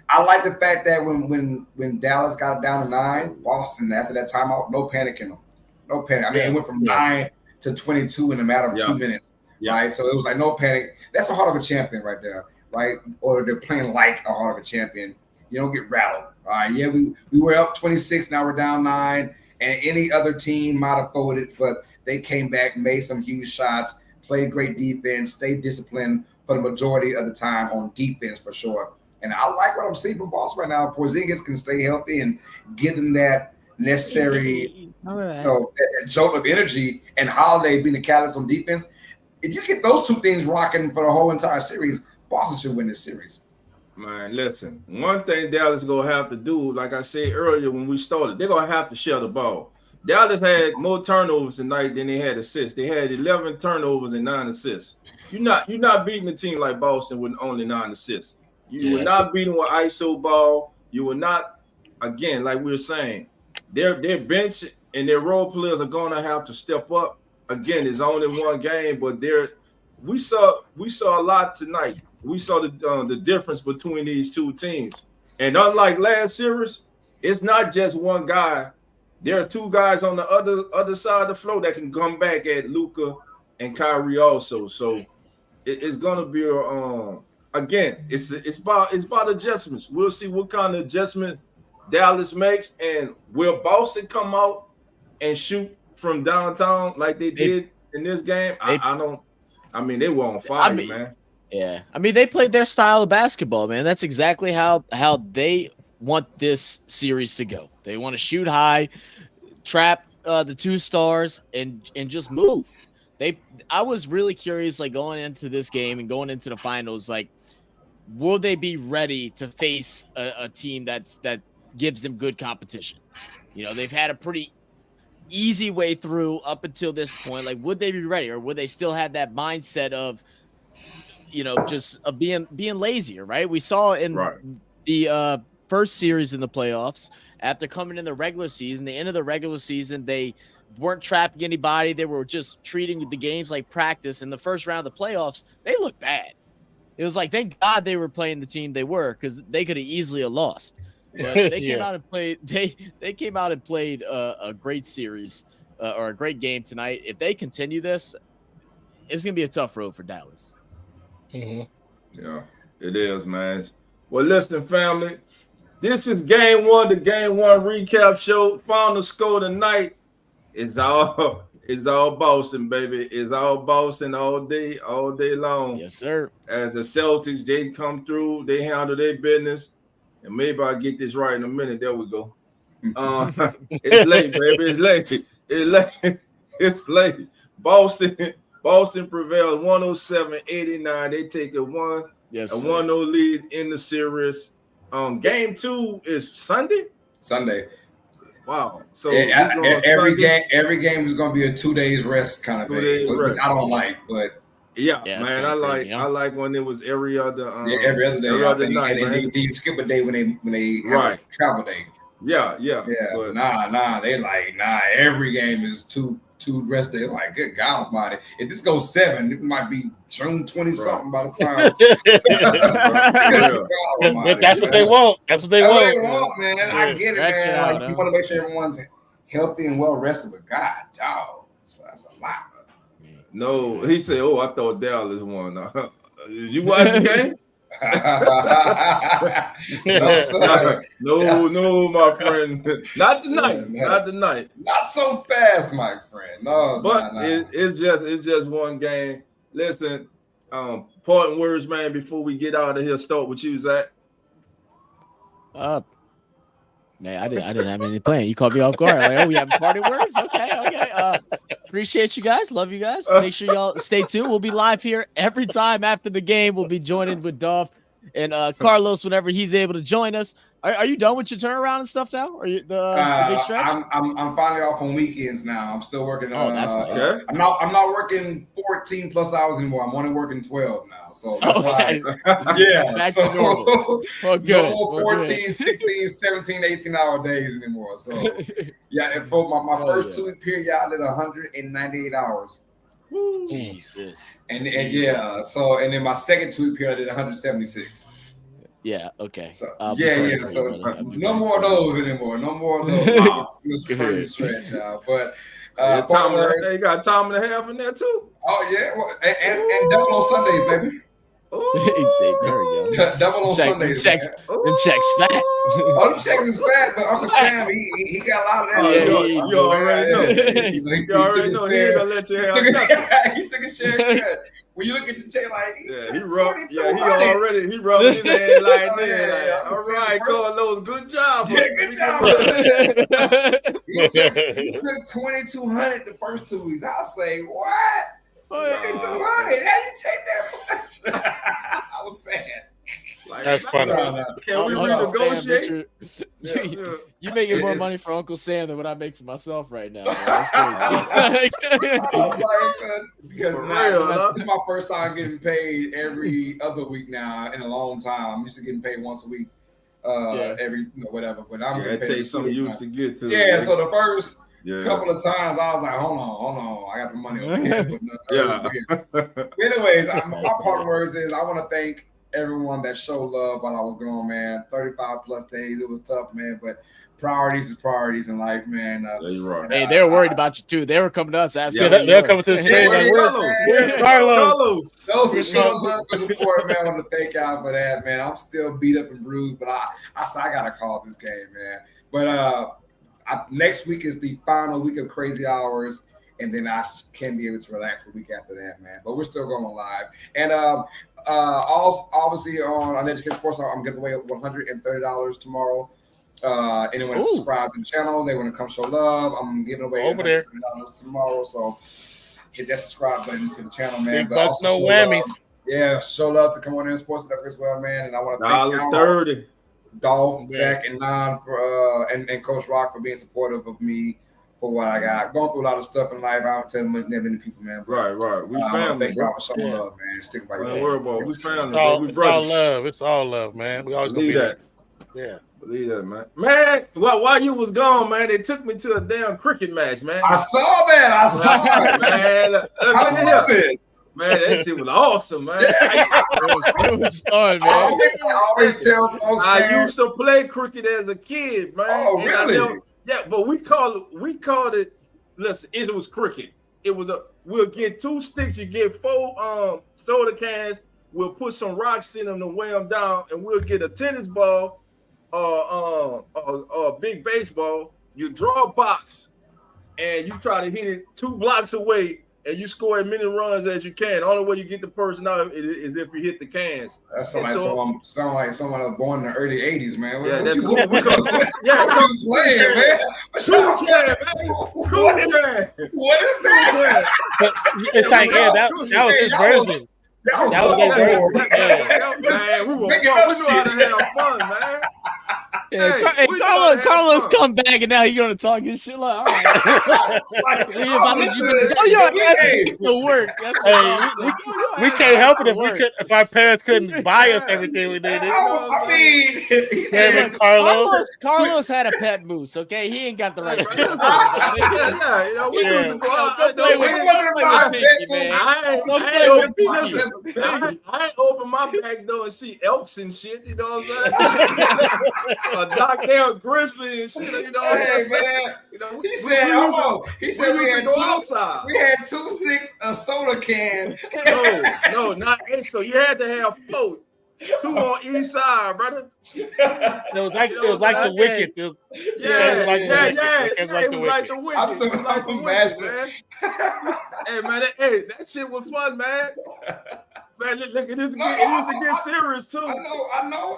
I like the fact that when Dallas got down to 9, Boston after that timeout, no panic in them. No panic. I mean, it went from 9 to 22 in a matter of 2 minutes. Right. So it was like no panic. That's the heart of a champion right there, right? Or they're playing like a heart of a champion. You don't get rattled. All right. Yeah, we were up 26, now we're down 9. And any other team might have folded, but they came back, made some huge shots, played great defense, stayed disciplined for the majority of the time on defense for sure. And I like what I'm seeing from Boston right now. Porzingis can stay healthy and give them that necessary that jolt of energy, and Holiday being the catalyst on defense. If you get those 2 things rocking for the whole entire series, Boston should win this series. Man, listen, one thing Dallas gonna have to do, like I said earlier when we started, they're gonna have to share the ball. Dallas had more turnovers tonight than they had assists. They had 11 turnovers and 9 assists. You're not beating a team like Boston with only 9 assists. You were not beating with ISO ball. You were not, again, like we were saying, their bench and their role players are gonna have to step up. Again, it's only one game, but we saw a lot tonight. We saw the difference between these 2 teams. And unlike last series, it's not just one guy. There are 2 guys on the other side of the floor that can come back at Luka and Kyrie also. So it's gonna be again, it's about adjustments. We'll see what kind of adjustment Dallas makes, and will Boston come out and shoot from downtown like they did in this game? I mean, they were on fire, man. Yeah, I mean, they played their style of basketball, man. That's exactly how they want this series to go. They want to shoot high, trap the 2 stars, and just move. I was really curious, like going into this game and going into the finals, like, will they be ready to face a team that gives them good competition? You know, they've had a pretty easy way through up until this point. Like, would they be ready, or would they still have that mindset of, you know, just being lazier, right? We saw in the first series in the playoffs, after coming in the regular season, the end of the regular season, they weren't trapping anybody. They were just treating the games like practice. In the first round of the playoffs, they looked bad. It was like, thank God they were playing the team they were, because they could have easily have lost. But they came out and played. They came out and played a great series or a great game tonight. If they continue this, it's gonna be a tough road for Dallas. Yeah, it is, man. Well, listen, family, this is game 1, the game 1 recap show. Final score tonight is all Boston, baby. It's all Boston all day long. Yes, sir. As the Celtics, they come through, they handle their business, and maybe I'll get this right in a minute. There we go. It's late, baby. It's late. Boston prevails 107-89. They take a 1-0 lead in the series. Game 2 is Sunday. Wow. So every game is going to be a 2 days rest kind of thing, which I don't like, but man, I like when it was every other every other day, every other night. And they skip a day when they have a travel day. Yeah. But every game is two rest days. Like, good God Almighty! If this goes 7, it might be June 20 something by the time. But that's what they want. That's what they want, man. I get it, man. Like, you want to make sure everyone's healthy and well rested. But God, dog, so that's a lot. No, he said, "Oh, I thought Dallas won." You watch the game? No, my friend. Not tonight. Not tonight. Not so fast, my friend. No, but it's just one game. Listen, parting words, man. Before we get out of here, start with you, Zach. Man, I didn't have anything planned. You caught me off guard. Like, we have parting words. Okay. Appreciate you guys. Love you guys. Make sure y'all stay tuned. We'll be live here every time after the game. We'll be joining with Dolph and Carlos whenever he's able to join us. Are you done with your turnaround and stuff now? Are you the big stretch? I'm finally off on weekends now. I'm still working. Oh, that's nice. Okay. I'm not working 14 plus hours anymore. I'm only working 12 now. So that's Okay. why. Yeah. Back so to normal. Well, good. no more Well, 14, good. 16, 17, 18-hour days anymore. So yeah, and for my first 2 week period, I did 198 hours. Jesus. And yeah, so and then my second 2 week period, I did 176. Yeah. Okay. So Yeah. So no more of those anymore. No more of those. Wow. It was crazy stretch, y'all. But you got time and a half in there too. oh yeah, well, and double on Sundays, baby. There we go. Double on Sundays. Them checks fat. Oh, them checks is fat, but Uncle Sam, he got a lot of that. You already know. He already know. He ain't gonna let you have nothing. He took a share. When you look at the check, like he rubbed his hand like that. All right, Carlos, good job. Yeah, good job. He took 2,200 the first 2 weeks. I'll say, what? 2,200? How you take that much? I was saying. That's funny. Can we renegotiate? You making more money for Uncle Sam than what I make for myself right now. That's crazy. Because this is my first time getting paid every other week now in a long time. I'm used to getting paid once a week, every whatever. But I'm getting paid. It takes some used to get to. Yeah, so the first couple of times I was like, hold on, I got the money over here. But anyways, my part of words is I want to thank everyone that showed love while I was gone, man. 35 plus days, it was tough, man. But priorities is priorities in life, man. Right. Hey, they were worried about you too. They were coming to us asking. They're coming to the stage. Carlos. Those who showed love and support, man. I want to thank y'all for that, man. I'm still beat up and bruised, but I said I gotta call this game, man. But next week is the final week of Crazy Hours. And then I can be able to relax a week after that, man. But we're still going live. And obviously on Education Sports, I'm giving away $130 tomorrow. Anyone that's subscribed to the channel, they want to come show love. I'm giving away $130 tomorrow. So hit that subscribe button to the channel, man. Big bucks, no whammies. Yeah, show love to come on in Sports Network as well, man. And I want to thank y'all, $1.30. Dolph, Zach, and Non for and Coach Rock for being supportive of me. For what I got, going through a lot of stuff in life. I don't tell many people, man. But, right. We family. Thank y'all for showing love, man. Stick by your Don't worry about it. We family. It's all love. It's all love, man. We always believe that. Yeah, believe that, man. Man, while you was gone, man, they took me to a damn cricket match, man. I saw that. Man. How was it? Man, that shit was awesome, man. It was fun, man. I always tell folks, I used to play cricket as a kid, man. Oh, really? Yeah, but we called it. Listen, it was cricket. It was we'll get 2 sticks. You get 4 soda cans. We'll put some rocks in them to weigh them down, and we'll get a tennis ball, a big baseball. You draw a box, and you try to hit it 2 blocks away, and you score as many runs as you can. The only way you get the person out is if you hit the cans. That sounds like someone that was born in the early 80s, man. Yeah, what you playing, man? What is that? It's like, that was his version. That was his version. Man, we know how to have fun, man. Yeah, hey, Carlos come back and now he's gonna talk his shit like, all right. You're asking to work. We can't help it if our parents couldn't buy us everything we needed. I mean, he said Carlos had a pet moose. Okay, he ain't got the right. I ain't open my back door and see elks and shit. You know what I'm saying? A goddamn grizzly and shit. You know what I'm saying? You know, he said we had 2 sticks, a soda can. No, not so. You had to have 4. 2 on each side, brother. It was like the Wicked. It was like the Wicked, man. Hey, man, that shit was fun, man. Man, look, it used to get serious too. I know.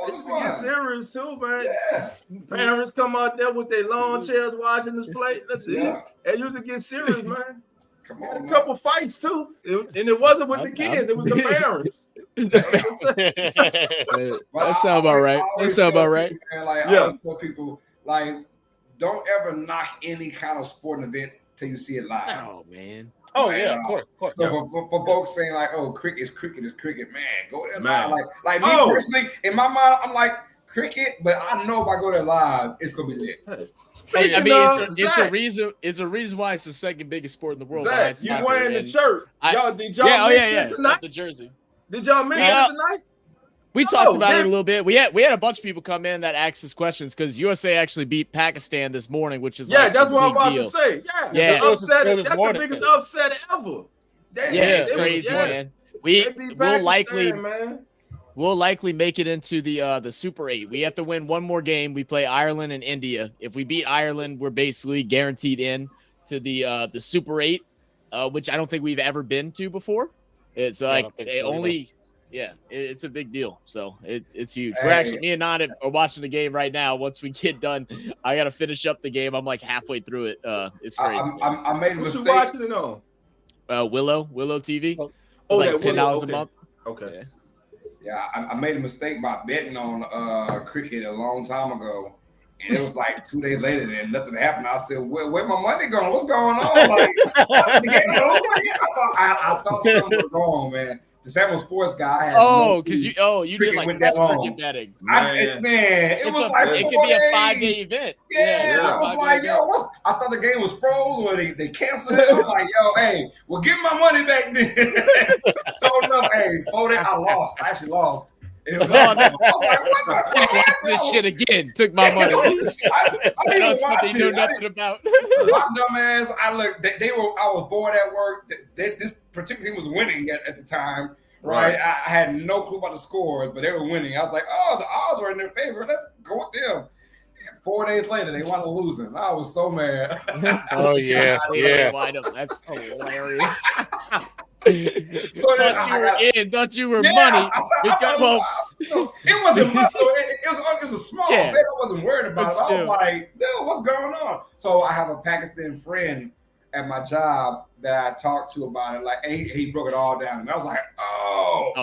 It used to get serious too, man. Yeah. Parents come out there with their lawn chairs watching this play. That's it. It used to get serious, man. Come on, a couple fights too, and it wasn't with the kids; it was the parents. That sound about right. That sound about right. Man, like, I always tell people, like, don't ever knock any kind of sporting event till you see it live. Oh man. Oh yeah, of course. So for folks saying like, "Oh, cricket is cricket, man, go there live." Like me personally, in my mind, I'm like cricket, but I know if I go there live, it's gonna be lit. I mean, it's a reason. It's a reason why it's the second biggest sport in the world. Zach, you wearing the shirt? Did y'all mention it tonight? The jersey. Did y'all mention it tonight? We talked about it a little bit. We had a bunch of people come in that asked us questions because USA actually beat Pakistan this morning, which is that's what I'm about to say. Yeah. That's the biggest upset ever. It's crazy, man. We'll likely make it into the Super 8. We have to win one more game. We play Ireland and India. If we beat Ireland, we're basically guaranteed in to the Super 8, which I don't think we've ever been to before. It's it's a big deal. So it's huge. We're actually, me and Nana are watching the game right now. Once we get done, I got to finish up the game. I'm like halfway through it. It's crazy. I made a mistake. What you watching it on? Willow TV. Like $10 a month. Okay. Yeah, I made a mistake by betting on cricket a long time ago. And it was like 2 days later, and nothing happened. I said, "Where my money going? What's going on?" Like, the game was over. I thought something was wrong, man. The Samuel Sports guy. Because you did like cricket betting. It was like it could be a 5-day event. Yeah, I was like, I thought the game was froze or they canceled it. I'm like, hey, well, give my money back then. So enough, 4 days, I lost. I actually lost. It was I was like, watch this shit again. Took my money. I didn't watch it. Know nothing about. My dumb ass. I was bored at work. This particular team was winning at the time. Right. I had no clue about the score, but they were winning. I was like, the odds are in their favor. Let's go with them. 4 days later, they wound up losing. I was so mad. Oh yeah. That's hilarious. Thought you were money. It wasn't much. It was a small bet. I wasn't worried about it. I was like, dude, what's going on? So I have a Pakistan friend at my job that I talked to about it. Like, he broke it all down, and I was like,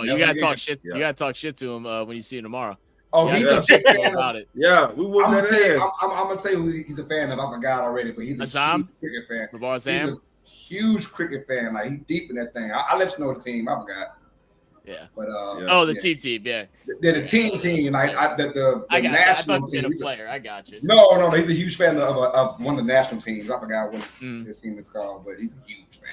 you gotta talk shit. You gotta talk shit to him when you see him tomorrow. He's a big fan about it. Yeah, we will. I'm gonna tell you who he's a fan of. I forgot already, but he's a huge cricket fan. He's a huge cricket fan. Like, he's deep in that thing. I'll let you know the team. I forgot. Yeah. But the team. Yeah. The team. Like the national team. A player. I got you. No. He's a huge fan of one of the national teams. I forgot what his team is called, but he's a huge fan.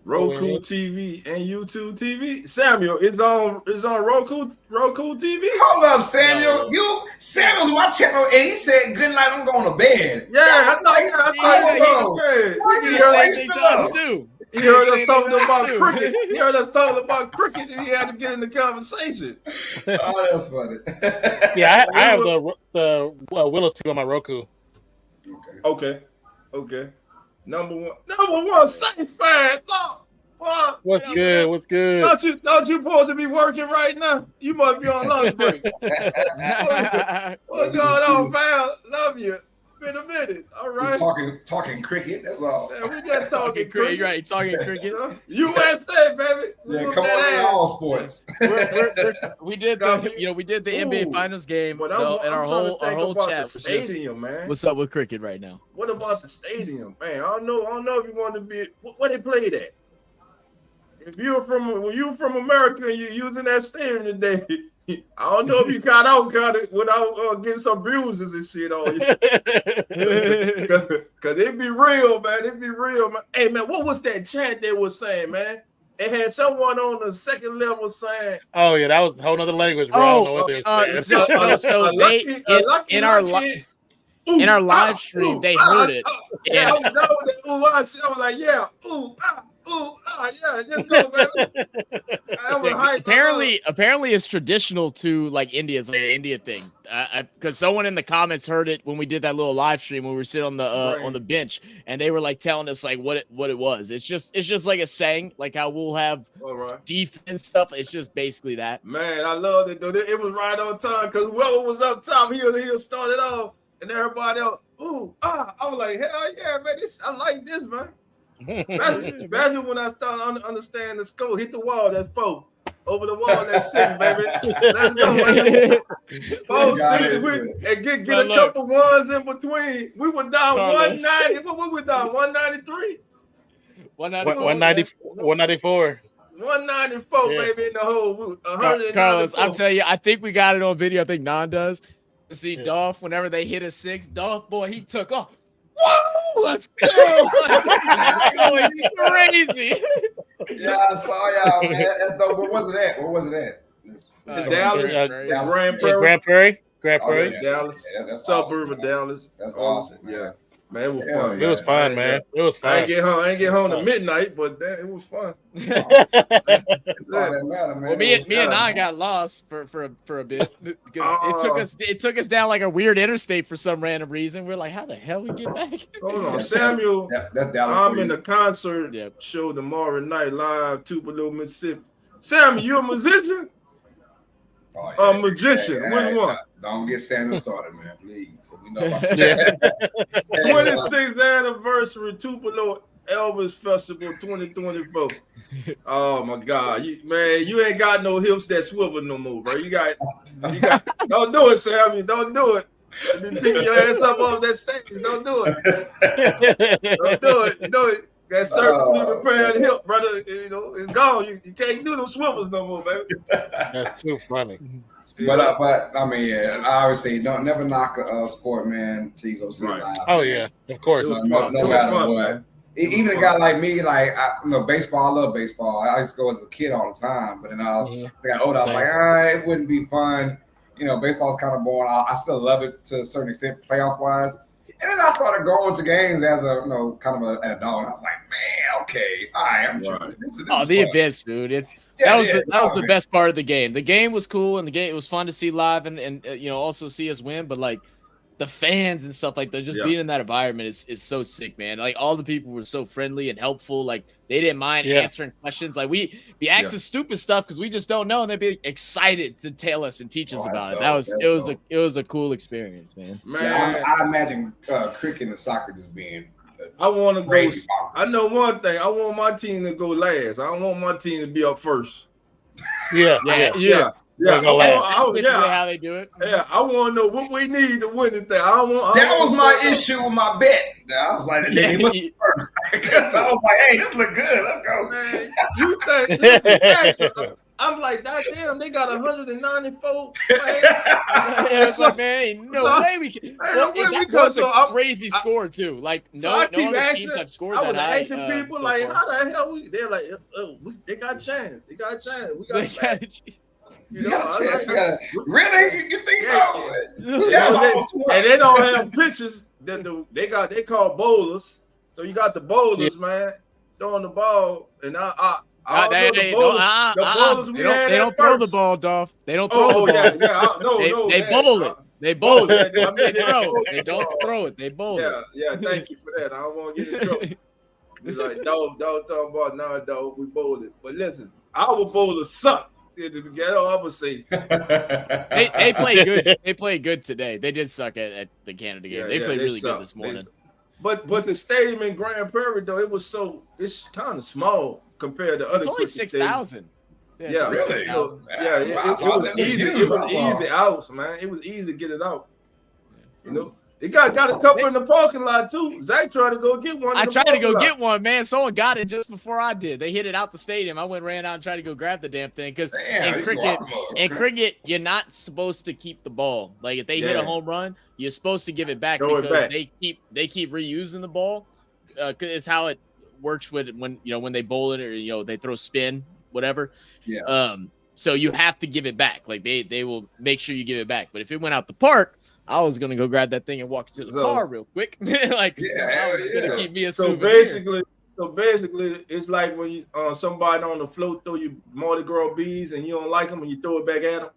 Roku TV and YouTube TV. Samuel, it's on Roku TV. Hold up, Samuel. Samuel's my channel, and he said, "Good night, I'm going to bed." Yeah, I thought you He heard us talking about cricket. He heard us talking about cricket, and he had to get in the conversation. Oh, that's funny. Yeah, I have the Willow TV on my Roku. Okay. Number one, safe fan. What's good? Don't you supposed to be working right now? You must be on lunch break. What's going on, fam? Love you. It's been a minute. All right. Talking cricket. That's all. Yeah, we just talking cricket. Right, talking cricket. USA, baby. Yeah, come on, all sports. We did the NBA Finals game, and our whole chat. Stadium, man. What's up with cricket right now? What about the stadium, man? I don't know if you want to be. Where they played at? If you're from America and you're using that stadium today, I don't know if you got out without getting some bruises and shit on you. Cause it be real, man. Man. Hey, man, what was that chant they were saying, man? They had someone on the second level saying, "Oh yeah, that was a whole nother language, bro." In our live stream, they heard it. Yeah, I was like, yeah, just go, baby. Apparently, it's traditional to like India. It's like an India thing. Because someone in the comments heard it when we did that little live stream when we were sitting on the bench, and they were like telling us like what it was. It's just like a saying, like how we'll have defense stuff. It's just basically that. Man, I loved it though. It was right on time because whoever was up top, he'll start it off, and everybody else, I was like, hell yeah, man! I like this, man. Especially when I start to understand the score. Hit the wall, that's 4. Over the wall, that's 6, baby. Let's go, baby. 4, 6, and get a couple ones in between. We were down 190. What we were down? 193? 194. 194, baby, in the whole. Carlos, I'm telling you, I think we got it on video. I think Non does. See Dolph, whenever they hit a 6, Dolph, boy, he took off. Whoa, let's go. Going crazy. Yeah, I saw y'all, man. That's dope. Where was it at? Dallas, Grand Prairie. Dallas. Yeah, that's suburb awesome, of Dallas. That's awesome. Yeah. Man, it was fun. It was fun, man. It was fun. I ain't get home to midnight, but it was fun. That's all that matter, man. Well, me and I got lost for a bit because it took us down like a weird interstate for some random reason. We're like, how the hell we get back? Hold on, Samuel. That's Dallas. I'm in the concert show tomorrow night live, Tupelo, Mississippi. Samuel, you a musician? Oh, magician. Which one? Don't get Samuel started, man. Please. We know about 26th anniversary Tupelo Elvis Festival 2024. Oh my God, you ain't got no hips that swivel no more, bro. You got. Don't do it, Samuel. Don't do it. You be picking your ass up off that stage. Don't do it. Don't do it. You know it. That circle repair the hip, brother. You know it's gone. You can't do those swivels no more, baby. That's too funny. But I mean, I always say don't never knock a sport, man, till you go see it live. Oh yeah, of course. No matter what. Even a guy like me, like baseball. I love baseball. I used to go as a kid all the time, but then I got older. I was like, it wouldn't be fun. Baseball's kind of boring. I still love it to a certain extent, playoff wise. And then I started going to games as a kind of an adult. And I was like, man, okay, all right, I'm sure. This the fun. Events, dude. That was the best part of the game. The game was cool, and it was fun to see live, and also see us win. But like the fans and stuff like that, just being in that environment is so sick, man. Like all the people were so friendly and helpful. Like they didn't mind answering questions. Like we be asking stupid stuff because we just don't know, and they'd be excited to tell us and teach us about it. It was a cool experience, man. Man, I imagine cricket and soccer just being. I want to go. I know one thing. I want my team to go last. I don't want my team to be up first. Yeah. How they do it. Yeah, I want to know what we need to win the thing. That was my issue with my bet. I was like, he was first. I was like, hey, this look good. Let's go. Man, you think Jackson? I'm like, damn, they got 194. It's like, man, ain't no way we can. That was a crazy score too. Like no other teams have scored that high. I was asking people like, how the hell they're like, they got a chance. They got a chance. We got a chance. Really? You think so? And they don't have pitchers. They call bowlers. So you got the bowlers, man, throwing the ball, and they don't throw the ball, Dolph. They don't throw the ball. They bowl it. They bowl it. They don't throw it. They bowl it. Yeah. Thank you for that. I don't want to get in trouble. It's like, dog talking about dog. We bowled it. But listen, our bowlers suck. I'm gonna say they played good. They played good today. They did suck at the Canada game. They played really good this morning. But the stadium in Grand Prairie though, it's kind of small compared to other. It's only 6,000. Yeah, really? 6,000. Yeah, it was easy. It was easy out, man. It was easy to get it out. It got a couple in the parking lot too. Zach tried to go get one. I tried to go get one, man. Someone got it just before I did. They hit it out the stadium. I ran out and tried to go grab the damn thing because in cricket, you're not supposed to keep the ball. Like if they hit a home run, you're supposed to give it back because they keep reusing the ball. It's how it works when they bowl it or they throw spin, whatever. Yeah. So you have to give it back. Like they will make sure you give it back. But if it went out the park, I was gonna go grab that thing and walk to the car real quick. I was gonna keep me a souvenir. So basically, it's like when you somebody on the float throw you Mardi Gras bees and you don't like them and you throw it back at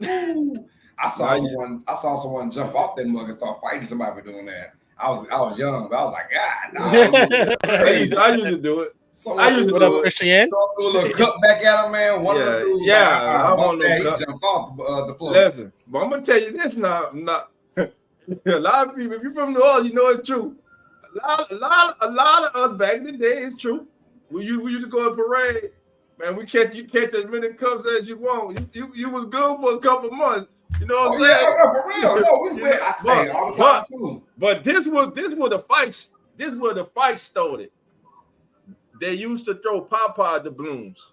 them. I saw someone jump off that mug and start fighting somebody for doing that. I was young, but I was like, God, no. I used to do it. I used to do it. Christian? So a little cut back at him, man. One of the dudes, I want he jumped off the floor. Listen, but I'm gonna tell you this now. A lot of people, if you're from New Orleans, you know it's true. A lot of us back in the day, it's true. We used to go to parade, man. You catch as many cups as you want. You was good for a couple months. You know what I'm saying? Yeah, for real. No, we went all the time too. But this was the fights. This was the fight started. They used to throw Popeye doubloons.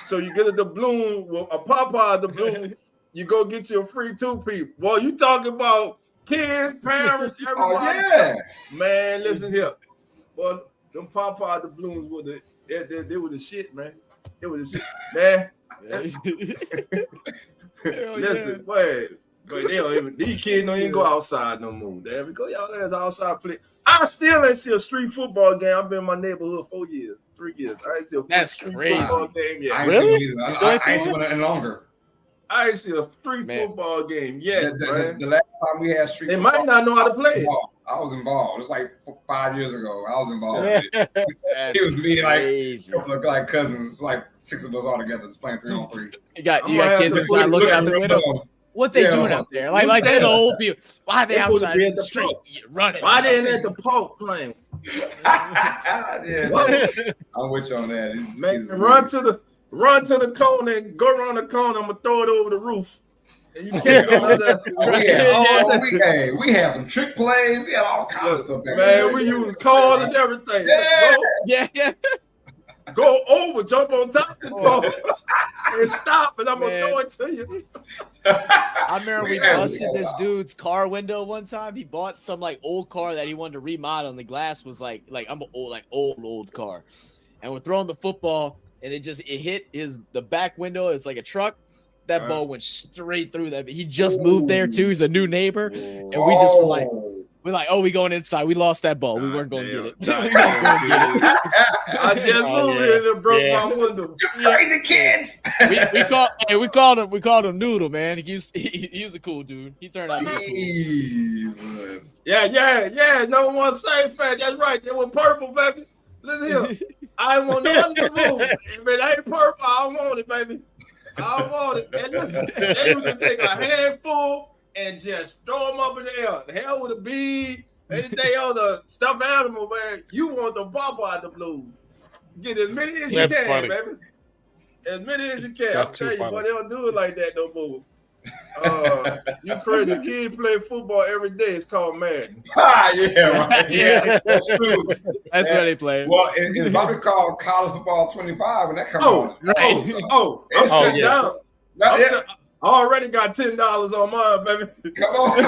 So you get a doubloon, a Popeye doubloon, you go get your free 2-piece. Well, you talking about kids, parents, everybody. Oh yeah, man. Listen here. Well, them Popeye doubloons were they were the shit, man. They were the shit, man. Listen, wait, they don't even. These kids don't even go outside no more. There we go, y'all. Let's outside play. I still ain't see a street football game. I've been in my neighborhood 4 years, 3 years. I ain't see a street football game yet. Really? I ain't seen one any longer. I ain't see a street football game yet. The last time we had street, they might not know how to play it. I was involved. It was like 5 years ago. I was involved. It was me and like a couple of like cousins, like 6 of us all together, just playing 3-on-3. You got kids inside looking out the window. What they doing out there? Like they're the old people. Why are they outside in the street running? Why they ain't at the park playing? Yeah, I'm with you on that. Man, run to the corner and go around the corner. I'm gonna throw it over the roof. And you can't go we had some trick plays. We had all kinds of stuff. Man, we used cars and everything. Yeah. Go over, jump on top of the car, and stop, and I'm gonna throw it to you. I remember we busted this dude's car window one time. He bought some like old car that he wanted to remodel, and the glass was like I'm an old car. And we're throwing the football, and it hit the back window. It's like a truck. That ball went straight through that. He just moved there too. He's a new neighbor, and we just were like. We're like, we going inside. We lost that ball. We weren't going to get it. I just moved here and broke my window. You crazy kids. we called him Noodle, man. He was a cool dude. He turned out to be cool. Yeah. No one say fat. That's right. They were purple, baby. Listen here. I want nothing to move. If it ain't purple, I don't want it, baby. I don't want it. And listen, they used to take a handful and just throw them up in the air. The hell with a bee, anything else, a stuffed animal, man. You want the Popeye the blues. Get as many as you can, baby. As many as you can. I'll tell you, but they don't do it like that no more. You crazy. Kids play football every day. It's called Madden. Yeah, right. Yeah, that's true. That's where they play. Well, it's probably called College Football 25 when that comes on. I'm shut down. I already got $10 on mine, baby. Come on. I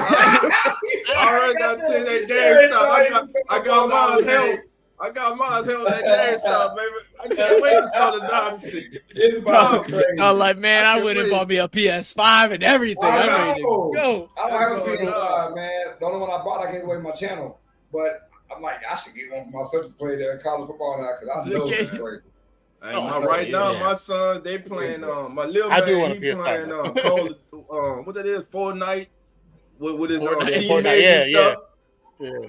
already got 10 that GameStop. I got mine held. I got mine held at GameStop, baby. I can't wait to start a dynasty. It's about crazy. I was like, man, I went and bought me a PS5 and everything. I'm ready to go. I don't have a PS5, man. The only one I bought, I gave away my channel. But I'm like, I should get one for my son to play there in college football now because I know it's crazy. Right now, my son, they playing my little man, he playing what that is, Fortnite with his teammates and stuff. Yeah.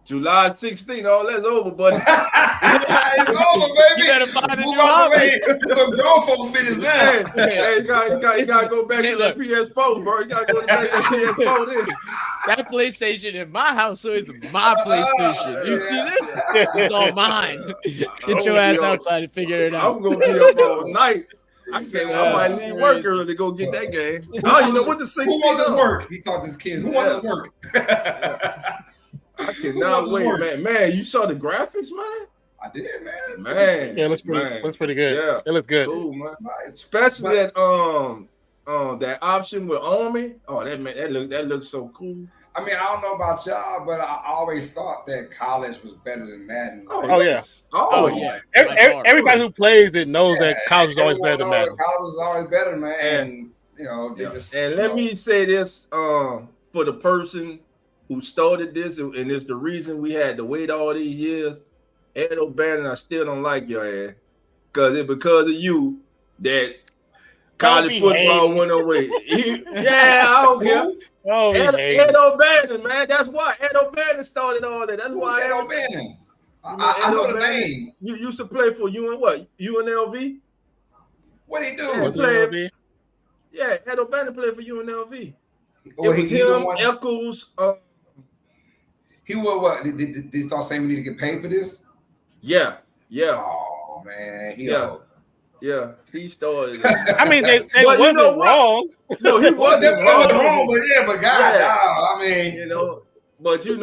July 16th, all that's over, buddy. It's over, baby. You better find a new hobby. Some grown folk business now. Hey, you gotta go back to the PS4, bro. You gotta go back to the PS4 then. That PlayStation in my house, so it's my PlayStation. You see this? It's all mine. Get your ass outside and figure it out. I'm gonna be up all night. I might leave work early to go get that game. Oh, you know what the 16th? Who wants to work? He talked to his kids. Who wants to work? I cannot wait, man. You saw the graphics, man? I did, man. Yeah, it looks pretty good. Yeah, it looks good. Cool, man. Especially that that option with Army. Oh, that looks so cool. I mean, I don't know about y'all, but I always thought that college was better than Madden. Oh yeah. Yeah. Everybody who plays it knows that college is always better than Madden. College is always better, man. And you know, let me say this for the person who started this, and it's the reason we had to wait all these years. Ed O'Bannon, I still don't like your ass. It's because of you that college football went away. I don't care. Ed O'Bannon, man. That's why Ed O'Bannon started all that. That's why Ed O'Bannon. I know the name. You used to play for UNLV? What he do? UNLV? Yeah, Ed O'Bannon played for UNLV. It was him, Eccles. He was what? Did he start saying we need to get paid for this? Yeah. Oh man, Yeah, he started. I mean, they Well, wasn't wrong. No, he wasn't wrong. But God, I mean, but then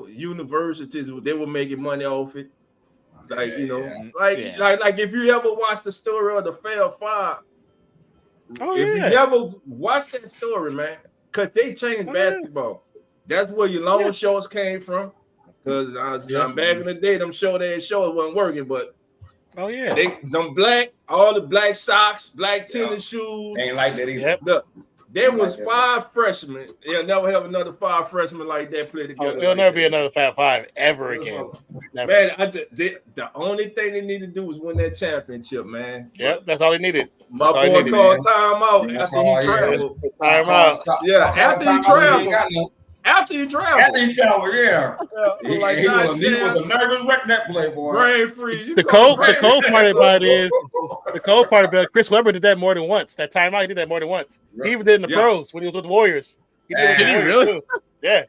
universities they were making money off it. Like like if you ever watched the story of the Fair Five, if you ever watched that story, man, because they changed basketball. That's where your long shorts came from. Because back in the day, them shorts wasn't working, but all the black socks, black tennis shoes. Ain't like that either. Look, there was 5 freshmen. They'll never have another 5 freshmen like that play together. There'll never be another Fab Five ever again. Never. Man, the only thing they need to do is win that championship, man. Yep, that's all they needed. My boy called timeout after he traveled. Timeout. Yeah, after he traveled. After he traveled, yeah. Like he was a nervous wreck that play, boy. Brain freeze. The cold part about it is Chris Webber did that more than once. That timeout, he did that more than once. He even did in the pros when he was with the Warriors. Did he really? Too. Yeah.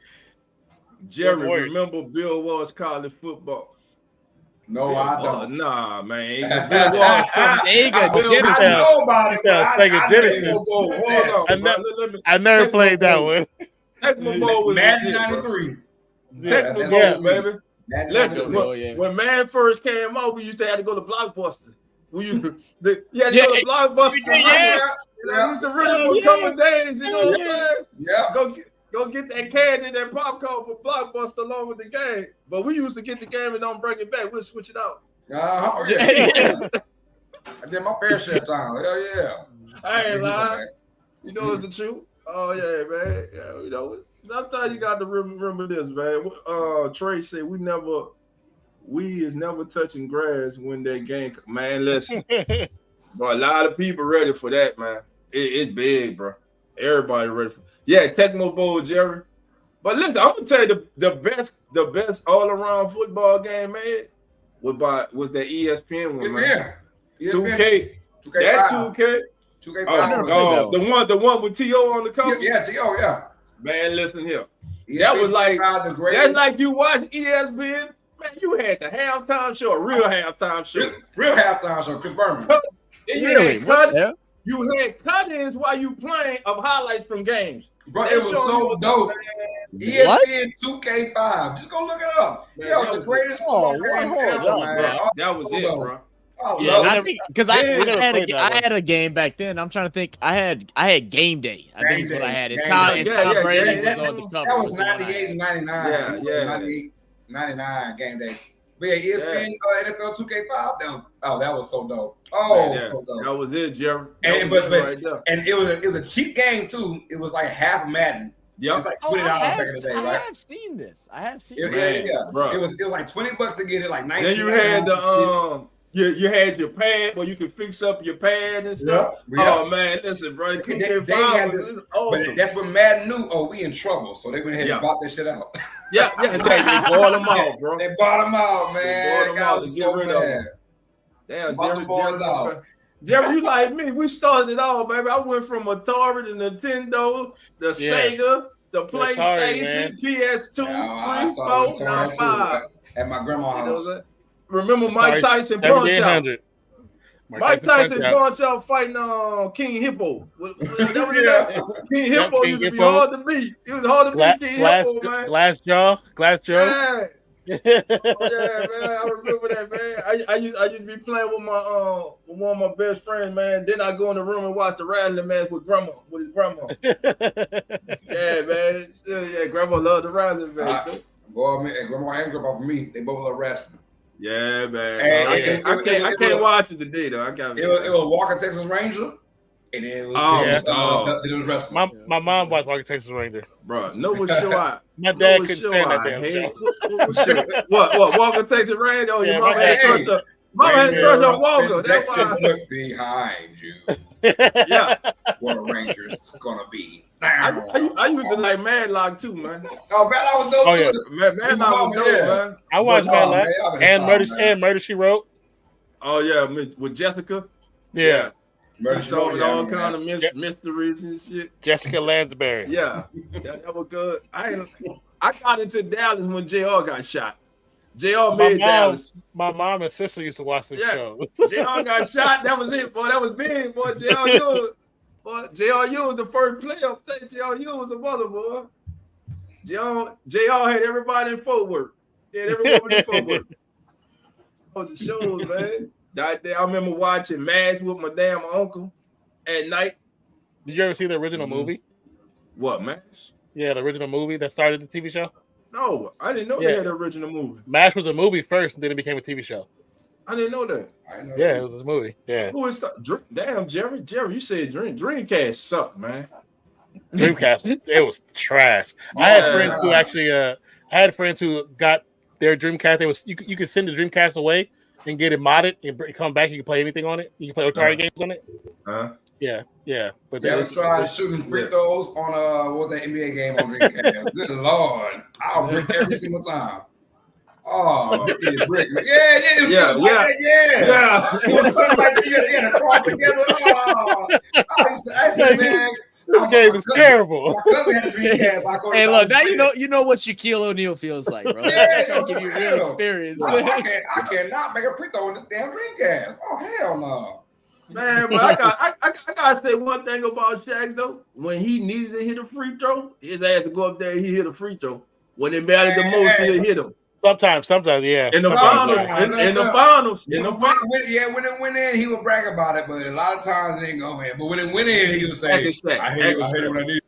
Jerry, remember Bill Walsh college football? No, I don't. Nah, man. Bill Walsh Sega I never played that one. Tecmo Bowl was Madden 93. Tecmo Bowl, baby. Listen, when man first came out, we used to have to go to Blockbuster. You had to go to Blockbuster. It used to really for a couple days, you know what I'm saying? Yeah. Go get that candy, that popcorn for Blockbuster along with the game. But we used to get the game and don't bring it back. We'll switch it out. I did my fair share time. Hell yeah. I ain't lying. You know it's the truth. Oh yeah, man. Yeah, sometimes you got to remember this, man. Trey said we is never touching grass when that game. Man, listen, bro. A lot of people ready for that, man. It's big, bro. Everybody ready for. Yeah, Tecmo Bowl, Jerry. But listen, I'm gonna tell you the best all around football game, man, was that ESPN one, man. Yeah. 2K. That 2K. 2K5. The one with T.O. on the cover. Yeah, T.O. Yeah. Man, listen here. That was like that's like you watch ESPN. Man, you had the halftime show, a real halftime show. Real halftime show, Chris Berman. You had cut-ins while you playing of highlights from games. Bro, it was so dope. ESPN 2K5. Just go look it up. The greatest football game ever, man. That was it, bro. Because I had a game back then. I'm trying to think. I had Game Day. I think is what I had. And Tom Brady was on the cover. That was 98 and 99. Yeah. 98, 99 Game Day. But yeah, ESPN NFL 2K5. That was so dope. So dope. That was it, Jerry. And it was a cheap game too. It was like half Madden. Yeah, it's like $20 back in the day, right? I have seen this. Bro. It was like $20 to get it, like 19. Then you had you had your pad where you could fix up your pad and stuff. Oh man, listen, bro. They awesome. But that's when Madden knew, we in trouble. So they went ahead and bought that shit out. They bought them out, bro. They bought them out, man. God was so mad. Damn, Jerry, you like me. We started it all, baby. I went from Atari to Nintendo, the Sega, the PlayStation, PS2, 3, 4, 5. At my grandma's house. Remember Mike Tyson punch out? Mike Tyson punch out fighting King Hippo. King Hippo used to be hard to beat. It was hard to beat King Hippo, man. Glass jaw. Man, I remember that, man. I used to be playing with my one of my best friends, man. Then I go in the room and watch the wrestling match with his grandma. Yeah, man. Grandma loved the wrestling match. Boy, grandma and grandpa for me, they both love wrestling. Yeah, man. I can't watch it today though. It was Walker Texas Ranger, and then it was wrestling. My mom watched Walker Texas Ranger. Bro, no one show My dad couldn't stand that damn show. What Walker Texas Ranger? Oh, your mom had crush up. Mom had crush on Walker. That's why. Look behind you. Yes. What a Ranger's gonna be. I used to like Madlock too, man. Oh, Madlock was dope too. Madlock was dope, man. I watched Madlock and Murder She Wrote. Oh yeah, with Jessica. Yeah. Solving all kind of mysteries and shit. Jessica Lansbury. Yeah, that was good. I got into Dallas when JR got shot. JR made Dallas. My mom and sister used to watch this show. JR got shot. That was it, boy. That was big, boy. JR was the first player. JR was a mother, boy. JR had everybody in Fort Worth. He had every woman in Fort Worth. Oh, the shows, man. That day, I remember watching MASH with my damn uncle at night. Did you ever see the original movie? What, MASH? Yeah, the original movie that started the TV show. No, I didn't know they had the original movie. MASH was a movie first, and then it became a TV show. I didn't know that. It was a movie. Yeah. Who is damn Jerry? Jerry, you said Dreamcast sucked, man. Dreamcast, it was trash. I had friends who actually, I had friends who got their Dreamcast. You could send the Dreamcast away and get it modded and come back. You can play anything on it. You can play Atari games on it. Yeah. But you ever tried shooting free throws on what that NBA game on Dreamcast? Good Lord, I'll brick every single time. Oh, brick. Yeah. It was something like you had to crawl together. I said, man. This game is terrible. My cousin had a Dreamcast. Hey, look, now you know what Shaquille O'Neal feels like, bro. That's trying to give you real experience. I cannot make a free throw in this damn Dreamcast. Oh, hell no. Man, but I gotta say one thing about Shaq though. When he needs to hit a free throw, his ass to go up there and he hit a free throw. When it mattered the most, he'll hit him. Sometimes, yeah. In the finals. When it went in, he would brag about it, but a lot of times it didn't go in. But when it went in, he would say, I hate it when I need it.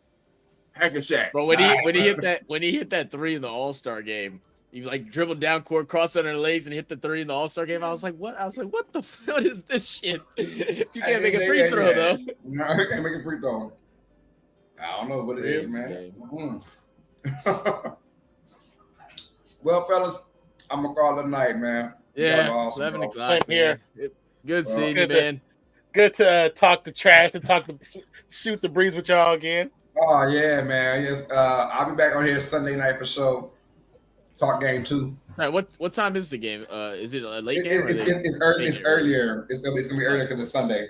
Hack and Shaq. Bro, when he hit that three in the All-Star game, he like dribbled down court, crossed under the legs, and hit the three in the All-Star game. I was like, what? What the fuck is this shit? You can't make a free throw, though. No, you can't make a free throw. I don't know what it is, man. Well, fellas, I'm gonna call it a night, man. Yeah, awesome, 11 o'clock. Here. Good seeing you, man. Good to talk to trash and shoot the breeze with y'all again. Oh yeah, man. Yes, I'll be back on here Sunday night for sure. Talk game 2. All right, what time is the game? Is it a late game? It's earlier. It's gonna be earlier because it's Sunday.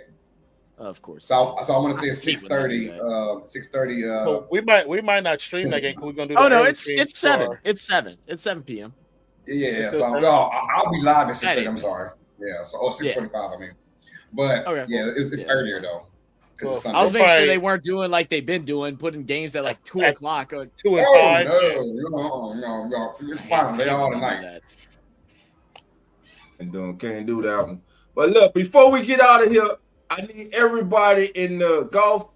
Of course. So I want to say it's 6:30. 6:30. So we might not stream that game. We're gonna do. Oh no, it's 7. It's 7. It's 7 p.m. Yeah. So I'll be live at 6:30. I'm sorry. Yeah. So 6:45. I mean, but it's earlier though. Well, I was making sure they weren't doing like they've been doing, putting games at like 2 o'clock or 2 and 5. No. It's fine. They all tonight. And can't do that one. But look, before we get out of here, I need everybody in the Gulf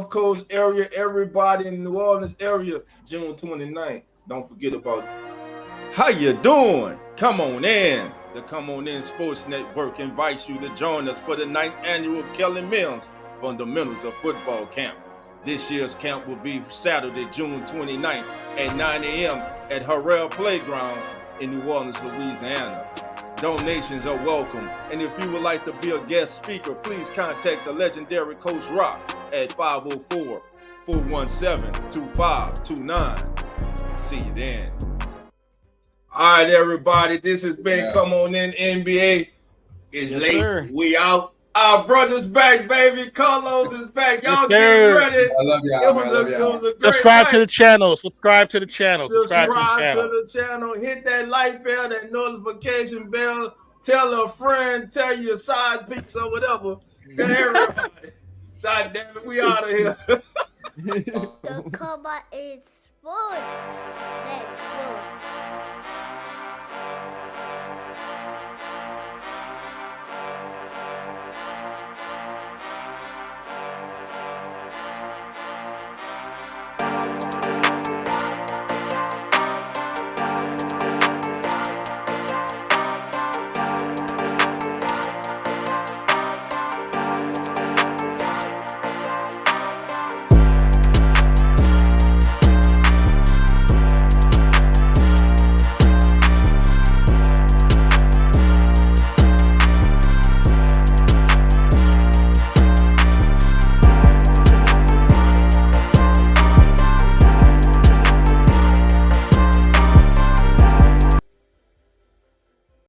Coast area, everybody in the New Orleans area, June 29th. Don't forget about it. How you doing? Come on in. The Come On In Sports Network invites you to join us for the 9th annual Kelly Mills Fundamentals of Football Camp. This year's camp will be Saturday, June 29th at 9 a.m. at Harrell Playground in New Orleans, Louisiana. Donations are welcome, and if you would like to be a guest speaker, please contact the legendary Coach Rock at 504-417-2529. See you then. All right, everybody, this has been Come On In NBA. It's late. Sir. We out. Our brother's back, baby. Carlos is back. Y'all get ready. I love y'all. Subscribe to the channel. Subscribe to the channel. Hit that like bell, that notification bell. Tell a friend. Tell your side piece or whatever. Tell everybody. God damn it, we out of here. The Come On In Sports Network.